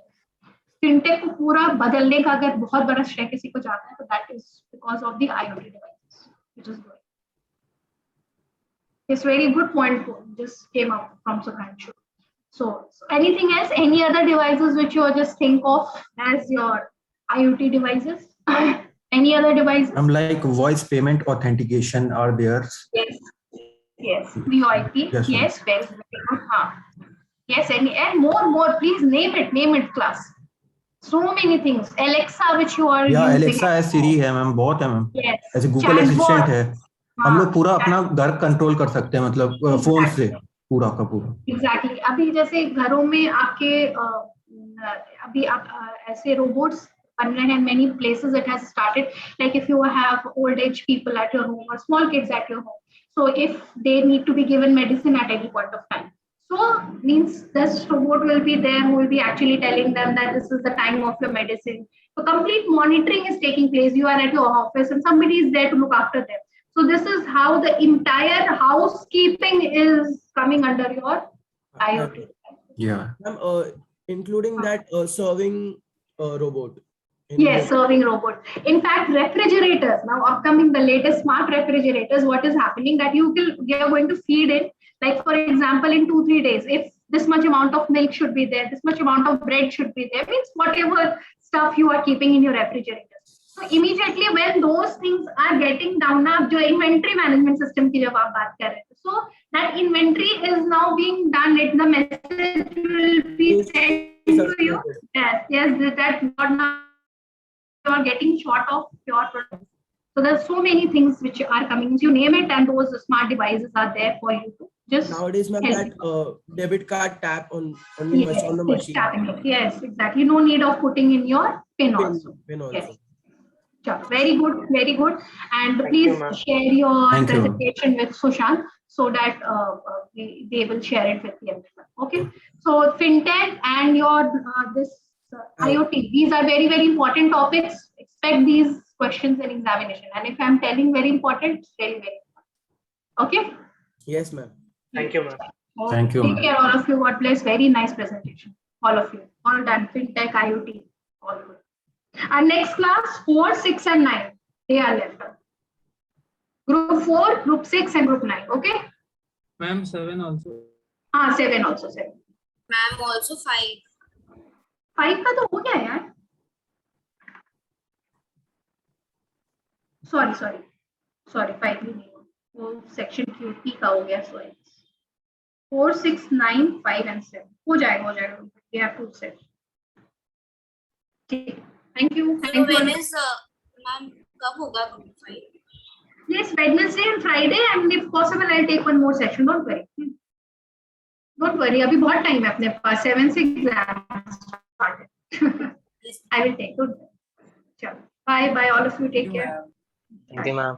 fintech को पूरा बदलने का अगर बहुत बड़ा श्रेय किसी को जाता है, तो that is because of the IoT devices which is going. Yes, very good point just came up from Sudhanshu. So anything else? Any other devices which you just think of as your IoT devices? Any other devices? Like voice payment authentication are there. Yes. Yes. VoIP. Yes, Yes. Very good. Yes. And more. Please name it, class. So many things. Alexa, which you are या using. Alexa है, सिरी है ma'am, बहुत है ma'am. Yes. ऐसे Google assistant है. हम लोग पूरा अपना घर कंट्रोल कर सकते हैं, मतलब फोन से पूरा का पूरा. Exactly. अभी जैसे घरों में आपके अभी आप ऐसे रोबोट्स बन रहे हैं. Many places it has started. Like if you have old age people at your home or small kids at your home, so if they need to be given medicine at any point of time, so means this robot will be there who will be actually telling them that this is the time of your medicine. So complete monitoring is taking place. You are at your office and somebody is there to look after them. So this is how the entire housekeeping is coming under your IoT. Yeah. Including that serving robot. Yes, serving robot. In fact, refrigerators now upcoming, the latest smart refrigerators. What is happening that you are going to feed in, like for example, in 2-3 days, if this much amount of milk should be there, this much amount of bread should be there, means whatever stuff you are keeping in your refrigerator. So immediately when those things are getting down, now the inventory management system की जब आप बात कर रहे हैं, so that inventory is now being done. It the message will be sent to you. Yes, that not now you are getting short of your products. So there's so many things which are coming. You name it, and those smart devices are there for you to just. Nowadays, ma'am, that debit card tap on the machine. Tapping it. Yes, exactly. No need of putting in your PIN also. PIN also. Yes. Sure. Very good, very good. And please share your presentation with Sushant so that they will share it with everyone. Okay. So fintech and your this IoT, these are very, very important topics. Expect these questions in examination. And if I'm telling very important, it's very, very important. Okay. Yes, ma'am. Thank you, ma'am. Thank you. Take care, all of you. God bless. Very nice presentation. All of you. All done. Fintech, IoT, all good. Our next class, 4, 6, and 9. They are left. Group 4, Group 6, and Group 9. Okay? Ma'am, 7 also. 7 also. 7. Ma'am, also 5. 5 का तो हो गया यार. Sorry. 5 भी नहीं हो. वो section QP का हो गया. Sorry. 4, 6, 9, 5, and 7. हो जाएगा. We have to set. ठीक. Thank you. So when is ma'am कब होगा Group 5? Yes, Wednesday and Friday, and if possible, I'll take one more session. Don't worry. Don't worry. अभी बहुत time है अपने पास. 7 से exam started. I will take. Don't worry. Bye. All of you take care. Thank you, ma'am.